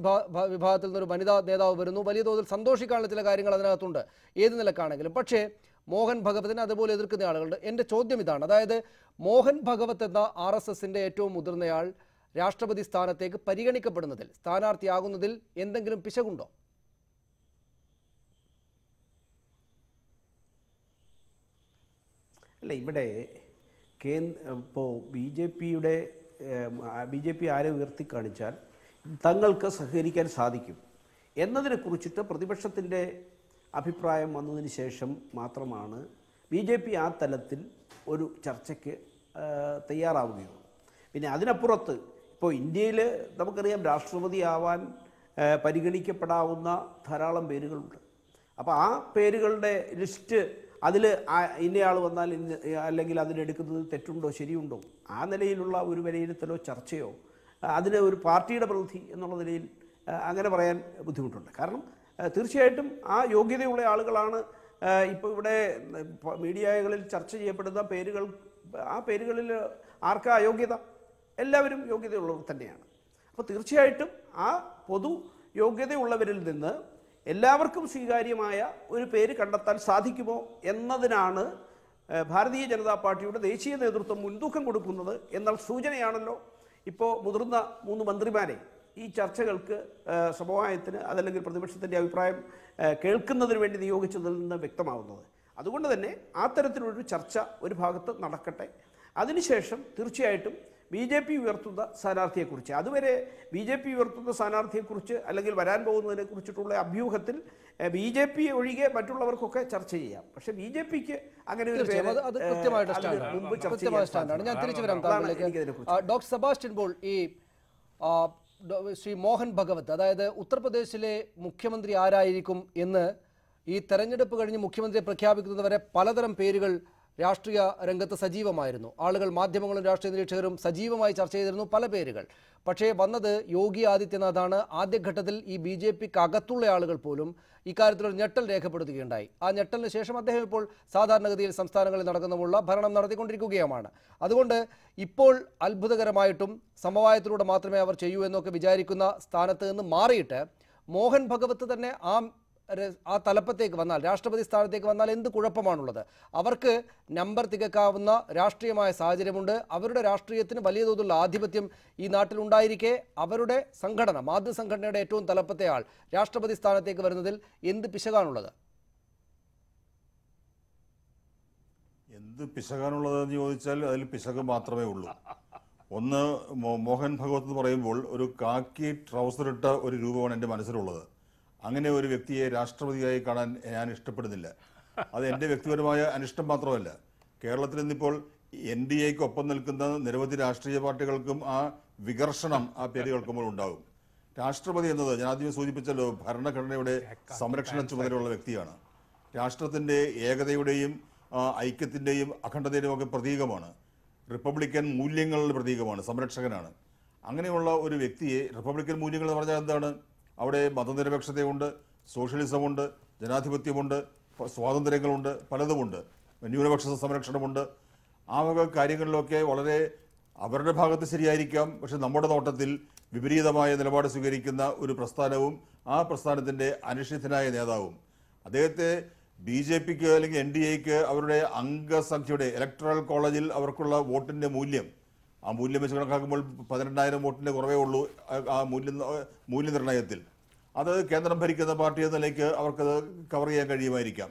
വിഭാഗത്തിൽ നിന്നൊരു വനിതാ നേതാവ് വരുന്നു, വലിയ തോതിൽ സന്തോഷിക്കാനുള്ള ചില കാര്യങ്ങൾ അതിനകത്തുണ്ട് ഏത് നിലക്കാണെങ്കിലും. പക്ഷേ മോഹൻ ഭഗവതിനെ അതുപോലെ എതിർക്കുന്ന ആളുകളുണ്ട്. എൻ്റെ ചോദ്യം ഇതാണ്, അതായത് മോഹൻ ഭഗവത് എന്ന RSSന്റെ ഏറ്റവും മുതിർന്നയാൾ രാഷ്ട്രപതി സ്ഥാനത്തേക്ക് പരിഗണിക്കപ്പെടുന്നതിൽ, സ്ഥാനാർത്ഥിയാകുന്നതിൽ എന്തെങ്കിലും പിശകുണ്ടോ? അല്ല, ഇവിടെ ഇപ്പോൾ BJP ആരെ ഉയർത്തിക്കാണിച്ചാൽ തങ്ങൾക്ക് സഹകരിക്കാൻ സാധിക്കും എന്നതിനെക്കുറിച്ചിട്ട് പ്രതിപക്ഷത്തിൻ്റെ അഭിപ്രായം വന്നതിന് ശേഷം മാത്രമാണ് BJP ആ തലത്തിൽ ഒരു ചർച്ചയ്ക്ക് തയ്യാറാവുകയുള്ളൂ. പിന്നെ അതിനപ്പുറത്ത് ഇപ്പോൾ ഇന്ത്യയിൽ നമുക്കറിയാം രാഷ്ട്രപതിയാവാൻ പരിഗണിക്കപ്പെടാവുന്ന ധാരാളം പേരുകളുണ്ട്. അപ്പോൾ ആ പേരുകളുടെ ലിസ്റ്റ് അതിൽ ഇന്നയാൾ വന്നാൽ അല്ലെങ്കിൽ അതിനെടുക്കുന്നത് തെറ്റുണ്ടോ ശരിയുണ്ടോ ആ നിലയിലുള്ള ഒരു വിലയിരുത്തലോ ചർച്ചയോ അതിന് ഒരു പാർട്ടിയുടെ പ്രതിനിധി എന്നുള്ള നിലയിൽ അങ്ങനെ പറയാൻ ബുദ്ധിമുട്ടുണ്ട്. കാരണം തീർച്ചയായിട്ടും ആ യോഗ്യതയുള്ള ആളുകളാണ് ഇപ്പോൾ ഇവിടെ മീഡിയകളിൽ ചർച്ച ചെയ്യപ്പെടുന്ന പേരുകൾ. ആ പേരുകളിൽ ആർക്കാ അയോഗ്യത? എല്ലാവരും യോഗ്യതയുള്ളവർ തന്നെയാണ്. അപ്പോൾ തീർച്ചയായിട്ടും ആ പൊതു യോഗ്യതയുള്ളവരിൽ നിന്ന് എല്ലാവർക്കും സ്വീകാര്യമായ ഒരു പേര് കണ്ടെത്താൻ സാധിക്കുമോ എന്നതിനാണ് ഭാരതീയ ജനതാ പാർട്ടിയുടെ ദേശീയ നേതൃത്വം മുൻതൂക്കം കൊടുക്കുന്നത് എന്നാൽ സൂചനയാണല്ലോ ഇപ്പോൾ മുതിർന്ന 3 മന്ത്രിമാരെ ഈ ചർച്ചകൾക്ക് സമവായത്തിന് അതല്ലെങ്കിൽ പ്രതിപക്ഷത്തിൻ്റെ അഭിപ്രായം കേൾക്കുന്നതിന് വേണ്ടി നിയോഗിച്ചതിൽ നിന്ന് വ്യക്തമാവുന്നത്. അതുകൊണ്ട് തന്നെ ആ തരത്തിലൊരു ചർച്ച ഒരു ഭാഗത്ത് നടക്കട്ടെ. അതിനുശേഷം തീർച്ചയായിട്ടും BJP ഉയർത്തുന്ന സ്ഥാനാർത്ഥിയെക്കുറിച്ച്, അതുവരെ BJP ഉയർത്തുന്ന സ്ഥാനാർത്ഥിയെക്കുറിച്ച് അല്ലെങ്കിൽ വരാൻ പോകുന്നതിനെ കുറിച്ചിട്ടുള്ള അഭ്യൂഹത്തിൽ BJP ഒഴികെ മറ്റുള്ളവർക്കൊക്കെ ചർച്ച ചെയ്യാം. പക്ഷേ BJPക്ക് അങ്ങനെ ഒരു ഞാൻ തിരിച്ചു വരാം. ഡോക്ടർ സെബാസ്റ്റ്യൻ പോൾ, ഈ ശ്രീ മോഹൻ ഭഗവത്, അതായത് ഉത്തർപ്രദേശിലെ മുഖ്യമന്ത്രി ആരായിരിക്കും എന്ന് ഈ തെരഞ്ഞെടുപ്പ് കഴിഞ്ഞ് മുഖ്യമന്ത്രിയെ പ്രഖ്യാപിക്കുന്നതുവരെ പലതരം പേരുകൾ രാഷ്ട്രീയ രംഗത്ത് സജീവമായിരുന്നു. ആളുകൾ, മാധ്യമങ്ങളും രാഷ്ട്രീയ നിരീക്ഷകരും സജീവമായി ചർച്ച ചെയ്തിരുന്നു പല പേരുകൾ. പക്ഷേ വന്നത് യോഗി ആദിത്യനാഥാണ്. ആദ്യഘട്ടത്തിൽ ഈ BJPക്ക് അകത്തുള്ള ആളുകൾ പോലും ഇക്കാര്യത്തിലൊരു ഞെട്ടൽ രേഖപ്പെടുത്തുകയുണ്ടായി. ആ ഞെട്ടലിന് ശേഷം അദ്ദേഹം ഇപ്പോൾ സാധാരണഗതിയിൽ സംസ്ഥാനങ്ങളിൽ നടക്കുന്നുമുള്ള ഭരണം നടത്തിക്കൊണ്ടിരിക്കുകയുമാണ്. അതുകൊണ്ട് ഇപ്പോൾ അത്ഭുതകരമായിട്ടും സമവായത്തിലൂടെ മാത്രമേ അവർ ചെയ്യൂ എന്നൊക്കെ വിചാരിക്കുന്ന സ്ഥാനത്ത് നിന്ന് മാറിയിട്ട് മോഹൻ ഭഗവത് തന്നെ ആ തലപ്പത്തേക്ക് വന്നാൽ, രാഷ്ട്രപതി സ്ഥാനത്തേക്ക് വന്നാൽ എന്ത് കുഴപ്പമാണുള്ളത്? അവർക്ക് നമ്പർ തികക്കാവുന്ന രാഷ്ട്രീയമായ സാഹചര്യമുണ്ട്. അവരുടെ രാഷ്ട്രീയത്തിന് വലിയ തോതിലുള്ള ആധിപത്യം ഈ നാട്ടിലുണ്ടായിരിക്കെ അവരുടെ സംഘടന, മാതൃസംഘടനയുടെ ഏറ്റവും തലപ്പത്തെ ആൾ രാഷ്ട്രപതി സ്ഥാനത്തേക്ക് വരുന്നതിൽ എന്ത് പിശകാണുള്ളത്? എന്ത് പിശകാനുള്ളതെന്ന് ചോദിച്ചാൽ അതിൽ പിശക് മാത്രമേ ഉള്ളൂ. ഒന്ന് മോഹൻ ഭഗവത് എന്ന് പറയുമ്പോൾ ഒരു കാക്കി ട്രൗസറിട്ട ഒരു രൂപമാണ് എൻ്റെ മനസ്സിലുള്ളത്. അങ്ങനെ ഒരു വ്യക്തിയെ രാഷ്ട്രപതിയായി കാണാൻ ഞാൻ ഇഷ്ടപ്പെടുന്നില്ല. അത് എൻ്റെ വ്യക്തിപരമായ അനിഷ്ടം മാത്രമല്ല, കേരളത്തിൽ ഇന്നിപ്പോൾ NDAയ്ക്ക് ഒപ്പം നിൽക്കുന്ന നിരവധി രാഷ്ട്രീയ പാർട്ടികൾക്കും ആ വികർഷണം ആ പേര് കേൾക്കുമ്പോൾ ഉണ്ടാകും. രാഷ്ട്രപതി എന്നത് ഞാൻ ആദ്യം സൂചിപ്പിച്ചല്ലോ, ഭരണഘടനയുടെ സംരക്ഷണ ചുമതലയുള്ള വ്യക്തിയാണ്. രാഷ്ട്രത്തിൻ്റെ ഏകതയുടെയും ഐക്യത്തിൻ്റെയും അഖണ്ഡതയുടെയും ഒക്കെ പ്രതീകമാണ്. റിപ്പബ്ലിക്കൻ മൂല്യങ്ങളുടെ പ്രതീകമാണ്, സംരക്ഷകനാണ്. അങ്ങനെയുള്ള ഒരു വ്യക്തിയെ, റിപ്പബ്ലിക്കൻ മൂല്യങ്ങൾ എന്ന് പറഞ്ഞാൽ എന്താണ്? അവിടെ മതനിരപേക്ഷതയുണ്ട്, സോഷ്യലിസമുണ്ട്, ജനാധിപത്യമുണ്ട്, സ്വാതന്ത്ര്യങ്ങളുണ്ട്, പലതുമുണ്ട്, ന്യൂനപക്ഷ സംരക്ഷണമുണ്ട്. ആ വക കാര്യങ്ങളിലൊക്കെ വളരെ അവരുടെ ഭാഗത്ത് ശരിയായിരിക്കാം, പക്ഷെ നമ്മുടെ നോട്ടത്തിൽ വിപരീതമായ നിലപാട് സ്വീകരിക്കുന്ന ഒരു പ്രസ്ഥാനവും ആ പ്രസ്ഥാനത്തിൻ്റെ അനിശ്ചിതനായ നേതാവും. അദ്ദേഹത്തെ BJPക്ക് അല്ലെങ്കിൽ NDAയ്ക്ക് അവരുടെ അംഗസംഖ്യയുടെ ഇലക്ടറൽ കോളേജിൽ അവർക്കുള്ള വോട്ടിൻ്റെ മൂല്യം, ആ മൂല്യം വെച്ച് കണക്കാക്കുമ്പോൾ 18,000 വോട്ടിൻ്റെ കുറവേ ഉള്ളൂ ആ മൂല്യനിർണ്ണയത്തിൽ. അത് കേന്ദ്രം ഭരിക്കുന്ന പാർട്ടി എന്ന നിലയ്ക്ക് അവർക്കത് കവർ ചെയ്യാൻ കഴിയുമായിരിക്കാം,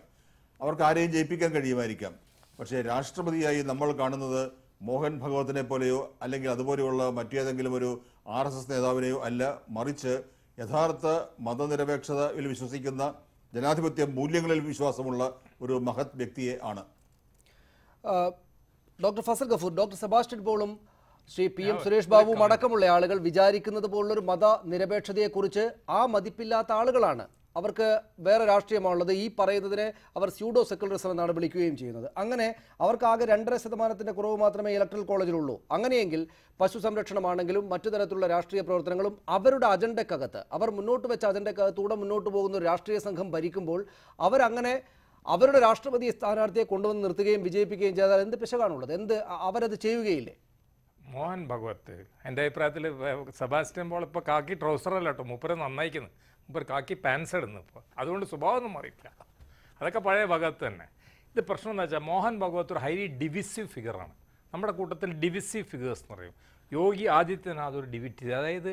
അവർക്ക് ആരെയും ജയിപ്പിക്കാൻ കഴിയുമായിരിക്കാം. പക്ഷേ രാഷ്ട്രപതിയായി നമ്മൾ കാണുന്നത് മോഹൻ ഭഗവത്തിനെ പോലെയോ അല്ലെങ്കിൽ അതുപോലെയുള്ള മറ്റേതെങ്കിലും ഒരു RSS നേതാവിനെയോ അല്ല, മറിച്ച് യഥാർത്ഥ മതനിരപേക്ഷതയിൽ വിശ്വസിക്കുന്ന, ജനാധിപത്യ മൂല്യങ്ങളിൽ വിശ്വാസമുള്ള ഒരു മഹത് വ്യക്തിയെ ആണ്. Doctor Fazal Gafoor, doctor Sebastian പോളും ശ്രീ PM സുരേഷ് ബാബുവും അടക്കമുള്ള ആളുകൾ വിചാരിക്കുന്നത് പോലുള്ളൊരു മതനിരപേക്ഷതയെക്കുറിച്ച് ആ മതിപ്പില്ലാത്ത ആളുകളാണ്. അവർക്ക് വേറെ രാഷ്ട്രീയമാണുള്ളത്. ഈ പറയുന്നതിനെ അവർ സ്യൂഡോ സെക്കുലറിസം എന്നാണ് വിളിക്കുകയും ചെയ്യുന്നത്. അങ്ങനെ അവർക്ക് ആകെ 2.5% കുറവ് മാത്രമേ ഇലക്ട്രൽ കോളേജിലുള്ളൂ. അങ്ങനെയെങ്കിൽ പശു സംരക്ഷണമാണെങ്കിലും മറ്റു തരത്തിലുള്ള രാഷ്ട്രീയ പ്രവർത്തനങ്ങളും അവരുടെ അജണ്ടക്കകത്ത്, അവർ മുന്നോട്ട് വെച്ച അജണ്ടക്കകത്തൂടെ മുന്നോട്ട് പോകുന്ന ഒരു രാഷ്ട്രീയ സംഘം ഭരിക്കുമ്പോൾ അവരങ്ങനെ അവരുടെ രാഷ്ട്രപതി സ്ഥാനാർത്ഥിയെ കൊണ്ടുവന്ന് നിർത്തുകയും വിജയിപ്പിക്കുകയും ചെയ്താൽ എന്ത് പിശകാണുള്ളത്? അവരത് ചെയ്യുകയില്ലേ? മോഹൻ ഭഗവത് എൻ്റെ അഭിപ്രായത്തിൽ സെബാസ്റ്റ്യൻ പോൾ ഇപ്പോൾ കാക്കി ട്രൗസറല്ല കേട്ടോ, മൂപ്പര് നന്നായിക്കുന്നു. മൂപ്പർ കാക്കി പാൻസ് ഇടുന്നു ഇപ്പോൾ, അതുകൊണ്ട് സ്വഭാവമൊന്നും മാറിയിട്ടില്ല. അതൊക്കെ പഴയ ഭഗവത് തന്നെ. ഇത് പ്രശ്നം എന്ന് വെച്ചാൽ മോഹൻ ഭഗവത് ഒരു ഹൈലി ഡിവിസീവ് ഫിഗറാണ്. നമ്മുടെ കൂട്ടത്തിൽ ഡിവിസീവ് ഫിഗേഴ്സ് എന്ന് പറയും. യോഗി ആദിത്യനാഥ് ഒരു ഡിവിറ്റി, അതായത്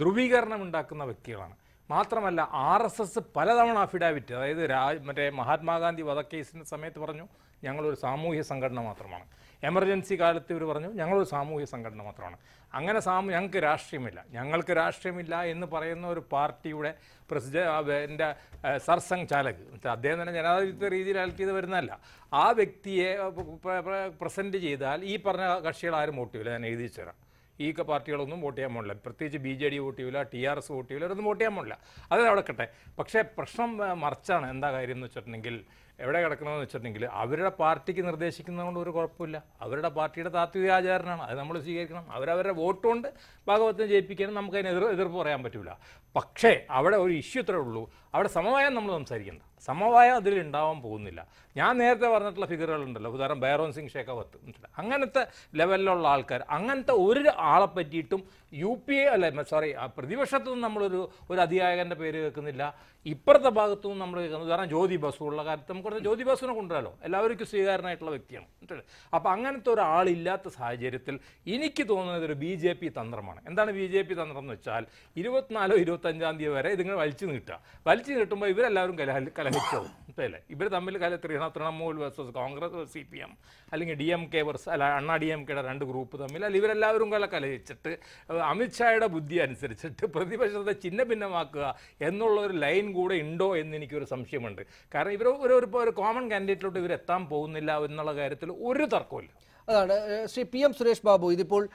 ധ്രുവീകരണം ഉണ്ടാക്കുന്ന വ്യക്തികളാണ്. മാത്രമല്ല RSS പലതവണ അഫിഡാവിറ്റ്, അതായത് മറ്റേ മഹാത്മാഗാന്ധി വധക്കേസിൻ്റെ സമയത്ത് പറഞ്ഞു ഞങ്ങളൊരു സാമൂഹ്യ സംഘടന മാത്രമാണ്. എമർജൻസി കാലത്ത് ഇവർ പറഞ്ഞു ഞങ്ങളൊരു സാമൂഹ്യ സംഘടന മാത്രമാണ്. അങ്ങനെ ഞങ്ങൾക്ക് രാഷ്ട്രീയമില്ല എന്ന് പറയുന്ന ഒരു പാർട്ടിയുടെ എൻ്റെ സർസംഘ് ചാലക്, അദ്ദേഹം തന്നെ ജനാധിപത്യ രീതിയിൽ അലക്ട് ചെയ്ത് വരുന്നതല്ല, ആ വ്യക്തിയെ പ്രസൻറ്റ് ചെയ്താൽ ഈ പറഞ്ഞ കക്ഷികൾ ആരും വോട്ട് ചെയ്യില്ല. ഞാൻ എഴുതി തരാം. ഈ പാർട്ടികളൊന്നും വോട്ട് ചെയ്യാൻ പോകില്ല, പ്രത്യേകിച്ച് BJD വോട്ട് ചെയ്യില്ല, TRS വോട്ട് ചെയ്യില്ല, അവരൊന്നും വോട്ട് ചെയ്യാൻ പോകില്ല. അത് അവിടെ കട്ടെ. പക്ഷേ പ്രശ്നം മറിച്ചാണ്. എന്താ കാര്യം എന്ന് വെച്ചിട്ടുണ്ടെങ്കിൽ, എവിടെ കിടക്കണമെന്ന് വെച്ചിട്ടുണ്ടെങ്കിൽ അവരുടെ പാർട്ടിക്ക് നിർദ്ദേശിക്കുന്നതുകൊണ്ട് ഒരു കുഴപ്പമില്ല. അവരുടെ പാർട്ടിയുടെ താത്വിക ആചാരനാണ്, അത് നമ്മൾ സ്വീകരിക്കണം. അവരവരുടെ വോട്ട് കൊണ്ട് ഭാഗവത്തിനെ ജയിപ്പിക്കാനും നമുക്കതിന് എതിർപ്പ് പറയാൻ പറ്റില്ല. പക്ഷേ അവിടെ ഒരു ഇഷ്യൂ ഇത്രേ ഉള്ളൂ, അവിടെ സമവായം നമ്മൾ സംസാരിക്കേണ്ട. സമവായം അതിലുണ്ടാവാൻ പോകുന്നില്ല. ഞാൻ നേരത്തെ പറഞ്ഞിട്ടുള്ള ഫിഗറുകളുണ്ടല്ലോ, ഉദാഹരണം ബൈറോൺ സിംഗ് ഷെഖാവത്ത്, അങ്ങനത്തെ ലെവലിലുള്ള ആൾക്കാർ, അങ്ങനത്തെ ഒരു ആളെ പറ്റിയിട്ടും പ്രതിപക്ഷത്തുനിന്ന് നമ്മളൊരു അധികായകൻ്റെ പേര് കേൾക്കുന്നില്ല. ഇപ്പുറത്തെ ഭാഗത്തുനിന്ന് നമ്മൾ കേൾക്കുന്നത് ഉദാഹരണം ജ്യോതി ബസുള്ള കാര്യത്തിൽ നമുക്ക് ജ്യോതി ബസുവിനെ കൊണ്ടുവരാലോ, എല്ലാവർക്കും സ്വീകാരനായിട്ടുള്ള വ്യക്തിയാണ്. അപ്പോൾ അങ്ങനത്തെ ഒരാളില്ലാത്ത സാഹചര്യത്തിൽ എനിക്ക് തോന്നുന്നത് ഒരു BJP തന്ത്രമാണ്. എന്താണ് BJP തന്ത്രം എന്ന് വെച്ചാൽ, 24-25 തീയതി വരെ ഇതിങ്ങനെ വലിച്ചു നീട്ടുമ്പോൾ ഇവരെല്ലാവരും കലഹിച്ചോ അല്ലേ? ഇവർ തമ്മിൽ Trinamool versus Congress versus CPM, അല്ലെങ്കിൽ DMK വേഴ്സസ് അണ്ണാ DMKയുടെ 2 ഗ്രൂപ്പ് തമ്മിൽ, അല്ലെങ്കിൽ ഇവരെല്ലാവരും കലഹിച്ചിട്ട് അമിത്ഷായുടെ ബുദ്ധി അനുസരിച്ചിട്ട് പ്രതിപക്ഷത്തെ ചിഹ്ന ഭിന്നമാക്കുക എന്നുള്ള ഒരു ലൈൻ കൂടെ ഉണ്ടോ എന്ന് എനിക്കൊരു സംശയമുണ്ട്. കാരണം ഇവർ ഒരു കോമൺ കാൻഡിഡേറ്റിലോട്ട് ഇവരെത്താൻ പോകുന്നില്ല എന്നുള്ള കാര്യത്തിൽ ഒരു തർക്കമില്ല. അതാണ് ശ്രീ PM സുരേഷ് ബാബു. ഇതിപ്പോൾ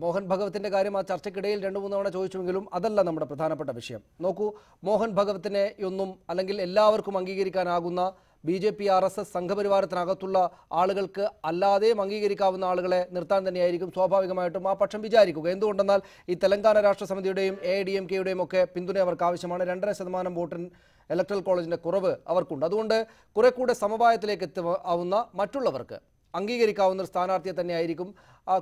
മോഹൻ ഭഗവത്തിൻ്റെ കാര്യം ആ ചർച്ചയ്ക്കിടയിൽ 2-3 തവണ ചോദിച്ചുവെങ്കിലും അതല്ല നമ്മുടെ പ്രധാനപ്പെട്ട വിഷയം. നോക്കൂ, മോഹൻ ഭഗവത്തിനെ ഒന്നും അല്ലെങ്കിൽ എല്ലാവർക്കും അംഗീകരിക്കാനാകുന്ന BJP RSS സംഘപരിവാരത്തിനകത്തുള്ള ആളുകൾക്ക് അല്ലാതെയും അംഗീകരിക്കാവുന്ന ആളുകളെ നിർത്താൻ തന്നെയായിരിക്കും സ്വാഭാവികമായിട്ടും ആ പക്ഷം വിചാരിക്കുക. എന്തുകൊണ്ടെന്നാൽ ഈ തെലങ്കാന രാഷ്ട്ര സമിതിയുടെയും AIDMKയുടെയും ഒക്കെ പിന്തുണ അവർക്ക് ആവശ്യമാണ്. 2.5% വോട്ടിന് ഇലക്ട്രൽ കോളേജിൻ്റെ കുറവ് അവർക്കുണ്ട്. അതുകൊണ്ട് കുറെ കൂടെ സമവായത്തിലേക്ക് എത്താവുന്ന മറ്റുള്ളവർക്ക് അംഗീകരിക്കാവുന്ന ഒരു സ്ഥാനാർത്ഥിയെ തന്നെയായിരിക്കും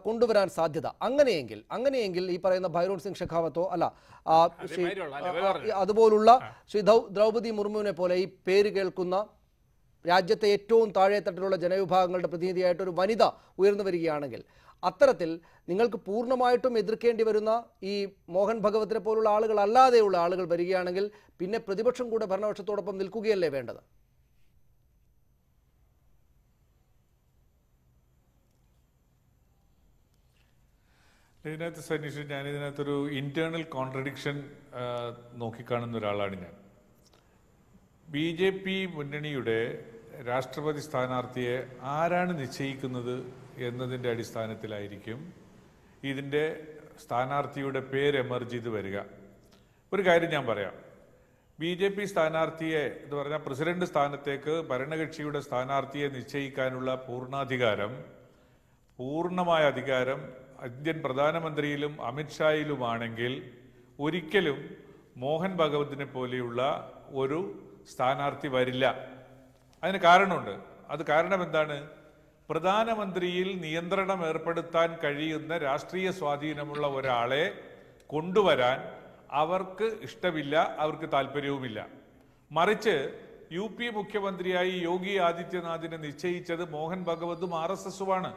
കൊണ്ടുവരാൻ സാധ്യത. അങ്ങനെയെങ്കിൽ ഈ പറയുന്ന ബൈറോൺ സിംഗ് ഷെഖാവത്തോ അല്ല അതുപോലുള്ള ശ്രീ ദ്രൗപദി മുർമുവിനെ പോലെ ഈ പേര് കേൾക്കുന്ന രാജ്യത്തെ ഏറ്റവും താഴെത്തട്ടിലുള്ള ജനവിഭാഗങ്ങളുടെ പ്രതിനിധിയായിട്ട് ഒരു വനിത ഉയർന്നു വരികയാണെങ്കിൽ, അത്തരത്തിൽ നിങ്ങൾക്ക് പൂർണ്ണമായിട്ടും എതിർക്കേണ്ടി വരുന്ന ഈ മോഹൻ ഭഗവത്തിനെ പോലുള്ള ആളുകൾ അല്ലാതെയുള്ള ആളുകൾ വരികയാണെങ്കിൽ പിന്നെ പ്രതിപക്ഷം കൂടെ ഭരണപക്ഷത്തോടൊപ്പം നിൽക്കുകയല്ലേ വേണ്ടത്? ഇതിനകത്ത് സനീഷ്, ഞാനിതിനകത്തൊരു ഇന്റേണൽ കോൺട്രഡിക്ഷൻ നോക്കിക്കാണുന്ന ഒരാളാണ് ഞാൻ. BJP മുന്നണിയുടെ രാഷ്ട്രപതി സ്ഥാനാർത്ഥിയെ ആരാണ് നിശ്ചയിക്കുന്നത് എന്നതിൻ്റെ അടിസ്ഥാനത്തിലായിരിക്കും ഇതിൻ്റെ സ്ഥാനാർത്ഥിയുടെ പേര് എമർജ് ചെയ്ത് വരിക. ഒരു കാര്യം ഞാൻ പറയാം. BJP സ്ഥാനാർത്ഥിയെ എന്ന് പറഞ്ഞാൽ പ്രസിഡന്റ് സ്ഥാനത്തേക്ക് ഭരണകക്ഷിയുടെ സ്ഥാനാർത്ഥിയെ നിശ്ചയിക്കാനുള്ള പൂർണ്ണമായ അധികാരം ഇന്ത്യൻ പ്രധാനമന്ത്രിയിലും അമിത്ഷായിലുമാണെങ്കിൽ ഒരിക്കലും മോഹൻ ഭഗവതിനെ പോലെയുള്ള ഒരു സ്ഥാനാർത്ഥി വരില്ല. അതിന് കാരണമുണ്ട്. അത് കാരണം എന്താണ്? പ്രധാനമന്ത്രിയിൽ നിയന്ത്രണം ഏർപ്പെടുത്താൻ കഴിയുന്ന രാഷ്ട്രീയ സ്വാധീനമുള്ള ഒരാളെ കൊണ്ടുവരാൻ അവർക്ക് ഇഷ്ടമില്ല, അവർക്ക് താല്പര്യവുമില്ല. മറിച്ച് UP മുഖ്യമന്ത്രിയായി യോഗി ആദിത്യനാഥിനെ നിശ്ചയിച്ചത് മോഹൻ ഭഗവതും RSSുമാണ്.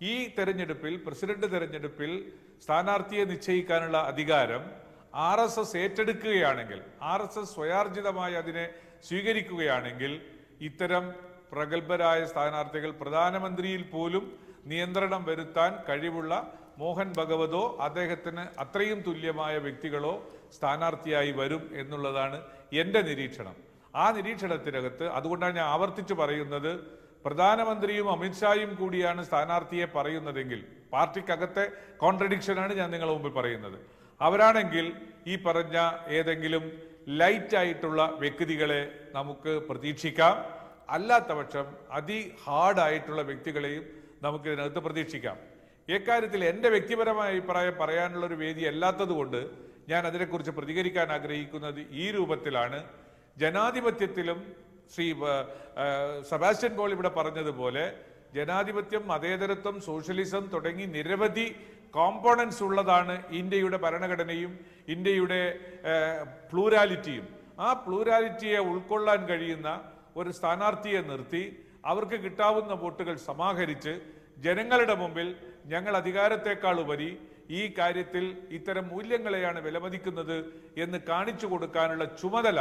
ഈ തെരഞ്ഞെടുപ്പിൽ, പ്രസിഡന്റ് തെരഞ്ഞെടുപ്പിൽ സ്ഥാനാർത്ഥിയെ നിശ്ചയിക്കാനുള്ള അധികാരം RSS ഏറ്റെടുക്കുകയാണെങ്കിൽ, RSS സ്വയാർജിതമായി അതിനെ സ്വീകരിക്കുകയാണെങ്കിൽ ഇത്തരം പ്രഗത്ഭരായ സ്ഥാനാർത്ഥികൾ, പ്രധാനമന്ത്രിയിൽ പോലും നിയന്ത്രണം വരുത്താൻ കഴിവുള്ള മോഹൻ ഭഗവതോ അദ്ദേഹത്തിന് അത്രയും തുല്യമായ വ്യക്തികളോ സ്ഥാനാർത്ഥിയായി വരും എന്നുള്ളതാണ് എൻ്റെ നിരീക്ഷണം. ആ നിരീക്ഷണത്തിനകത്ത് അതുകൊണ്ടാണ് ഞാൻ ആവർത്തിച്ച് പറയുന്നത്, പ്രധാനമന്ത്രിയും അമിത്ഷായും കൂടിയാണ് സ്ഥാനാർത്ഥിയെ പറയുന്നതെങ്കിൽ, പാർട്ടിക്കകത്തെ കോൺട്രഡിക്ഷനാണ് ഞാൻ നിങ്ങളുടെ മുമ്പിൽ പറയുന്നത്. അവരാണെങ്കിൽ ഈ പറഞ്ഞ ഏതെങ്കിലും ലൈറ്റ് ആയിട്ടുള്ള വ്യക്തികളെ നമുക്ക് പ്രതീക്ഷിക്കാം. അല്ലാത്ത പക്ഷം ഹാർഡായിട്ടുള്ള വ്യക്തികളെയും നമുക്ക് ഇതിനകത്ത് പ്രതീക്ഷിക്കാം. ഇക്കാര്യത്തിൽ എൻ്റെ വ്യക്തിപരമായ അഭിപ്രായം പറയാനുള്ള ഒരു വേദി അല്ലാത്തത് കൊണ്ട് ഞാൻ അതിനെക്കുറിച്ച് പ്രതികരിക്കാൻ ആഗ്രഹിക്കുന്നത് ഈ രൂപത്തിലാണ്. ജനാധിപത്യത്തിലും ശ്രീ സെബാസ്റ്റ്യൻ പോൾ ഇവിടെ പറഞ്ഞതുപോലെ ജനാധിപത്യം, മതേതരത്വം, സോഷ്യലിസം തുടങ്ങി നിരവധി കോമ്പോണൻസ് ഉള്ളതാണ് ഇന്ത്യയുടെ ഭരണഘടനയും ഇന്ത്യയുടെ പ്ലൂരാലിറ്റിയും. ആ പ്ലൂരാലിറ്റിയെ ഉൾക്കൊള്ളാൻ കഴിയുന്ന ഒരു സ്ഥാനാർത്ഥിയെ നിർത്തി അവർക്ക് കിട്ടാവുന്ന വോട്ടുകൾ സമാഹരിച്ച് ജനങ്ങളുടെ മുമ്പിൽ ഞങ്ങൾ അധികാരത്തെക്കാൾ ഉപരി ഈ കാര്യത്തിൽ ഇത്തരം മൂല്യങ്ങളെയാണ് വിലമതിക്കുന്നത് എന്ന് കാണിച്ചു കൊടുക്കാനുള്ള ചുമതല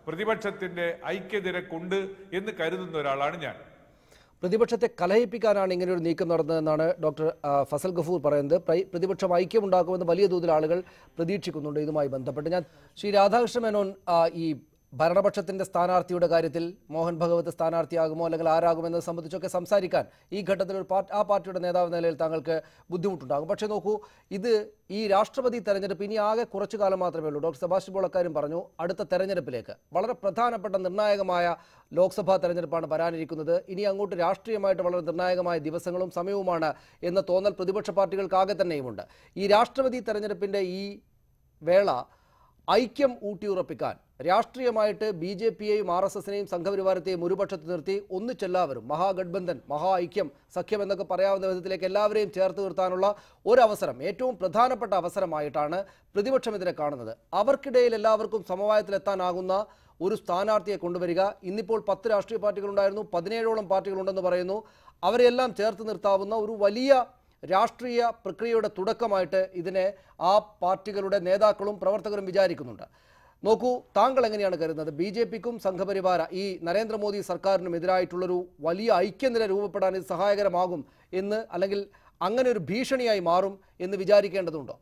പ്രതിപക്ഷത്തിന്റെ ഐക്യനിരക്കുണ്ട് എന്ന് കരുതുന്ന ഒരാളാണ് ഞാൻ. പ്രതിപക്ഷത്തെ കലഹിപ്പിക്കാനാണ് ഇങ്ങനെ ഒരു നീക്കം നടന്നതെന്നാണ് ഡോക്ടർ ഫസൽ ഗഫൂർ പറയുന്നത്. പ്രതിപക്ഷം ഐക്യമുണ്ടാക്കുമെന്ന് വലിയ തോതിൽ ആളുകൾ പ്രതീക്ഷിക്കുന്നുണ്ട്. ഇതുമായി ബന്ധപ്പെട്ട് ഞാൻ ശ്രീ രാധാകൃഷ്ണ മേനോൻ, ഈ ഭരണപക്ഷത്തിന്റെ സ്ഥാനാർത്ഥിയുടെ കാര്യത്തിൽ മോഹൻ ഭഗവത് സ്ഥാനാർത്ഥിയാകുമോ അല്ലെങ്കിൽ ആരാകുമെന്നത് സംബന്ധിച്ചൊക്കെ സംസാരിക്കാൻ ഈ ഘട്ടത്തിൽ ആ പാർട്ടിയുടെ നേതാവ് നിലയിൽ താങ്കൾക്ക് ബുദ്ധിമുട്ടുണ്ടാകും. പക്ഷേ നോക്കൂ, ഇത് ഈ രാഷ്ട്രപതി തെരഞ്ഞെടുപ്പ് ഇനി ആകെ കുറച്ചു കാലം മാത്രമേ ഉള്ളൂ. ഡോക്ടർ സെബാസ്റ്റ്യൻ പോൾ അക്കാര്യം പറഞ്ഞു. അടുത്ത തെരഞ്ഞെടുപ്പിലേക്ക്, വളരെ പ്രധാനപ്പെട്ട നിർണായകമായ ലോക്സഭാ തെരഞ്ഞെടുപ്പാണ് വരാനിരിക്കുന്നത്. ഇനി അങ്ങോട്ട് രാഷ്ട്രീയമായിട്ട് വളരെ നിർണായകമായ ദിവസങ്ങളും സമയവുമാണ് എന്ന തോന്നൽ പ്രതിപക്ഷ പാർട്ടികൾക്കാകെ തന്നെയുമുണ്ട്. ഈ രാഷ്ട്രപതി തെരഞ്ഞെടുപ്പിന്റെ ഈ വേള ഐക്യം ഊട്ടിയുറപ്പിക്കാൻ രാഷ്ട്രീയമായിട്ട് BJPയെയും RSSനെയും സംഘപരിവാരത്തെയും ഒരു പക്ഷത്ത് നിർത്തി ഒന്നിച്ചെല്ലാവരും മഹാഗഡ്ബന്ധൻ, മഹാ ഐക്യം, സഖ്യം എന്നൊക്കെ പറയാവുന്ന വിധത്തിലേക്ക് എല്ലാവരെയും ചേർത്ത് നിർത്താനുള്ള ഒരവസരം, ഏറ്റവും പ്രധാനപ്പെട്ട അവസരമായിട്ടാണ് പ്രതിപക്ഷം ഇതിനെ കാണുന്നത്. അവർക്കിടയിൽ എല്ലാവർക്കും സമവായത്തിലെത്താനാകുന്ന ഒരു സ്ഥാനാർത്ഥിയെ കൊണ്ടുവരിക. ഇന്നിപ്പോൾ 10 രാഷ്ട്രീയ പാർട്ടികളുണ്ടായിരുന്നു, 17ഓളം പാർട്ടികളുണ്ടെന്ന് പറയുന്നു. അവരെല്ലാം ചേർത്ത് നിർത്താവുന്ന ഒരു വലിയ രാഷ്ട്രീയ പ്രക്രിയയുടെ തുടക്കമായിട്ട് ഇതിനെ ആ പാർട്ടികളുടെ നേതാക്കളും പ്രവർത്തകരും വിചാരിക്കുന്നുണ്ട്. നോക്കൂ, താങ്കൾ എങ്ങനെയാണ് കരുതുന്നത്? BJPക്കും സംഘപരിവാര ഈ നരേന്ദ്രമോദി സർക്കാരിനും എതിരായിട്ടുള്ളൊരു വലിയ ഐക്യനില രൂപപ്പെടാൻ ഇത് സഹായകരമാകും എന്ന്, അല്ലെങ്കിൽ അങ്ങനെ ഒരു ഭീഷണിയായി മാറും എന്ന് വിചാരിക്കേണ്ടതുണ്ടോ?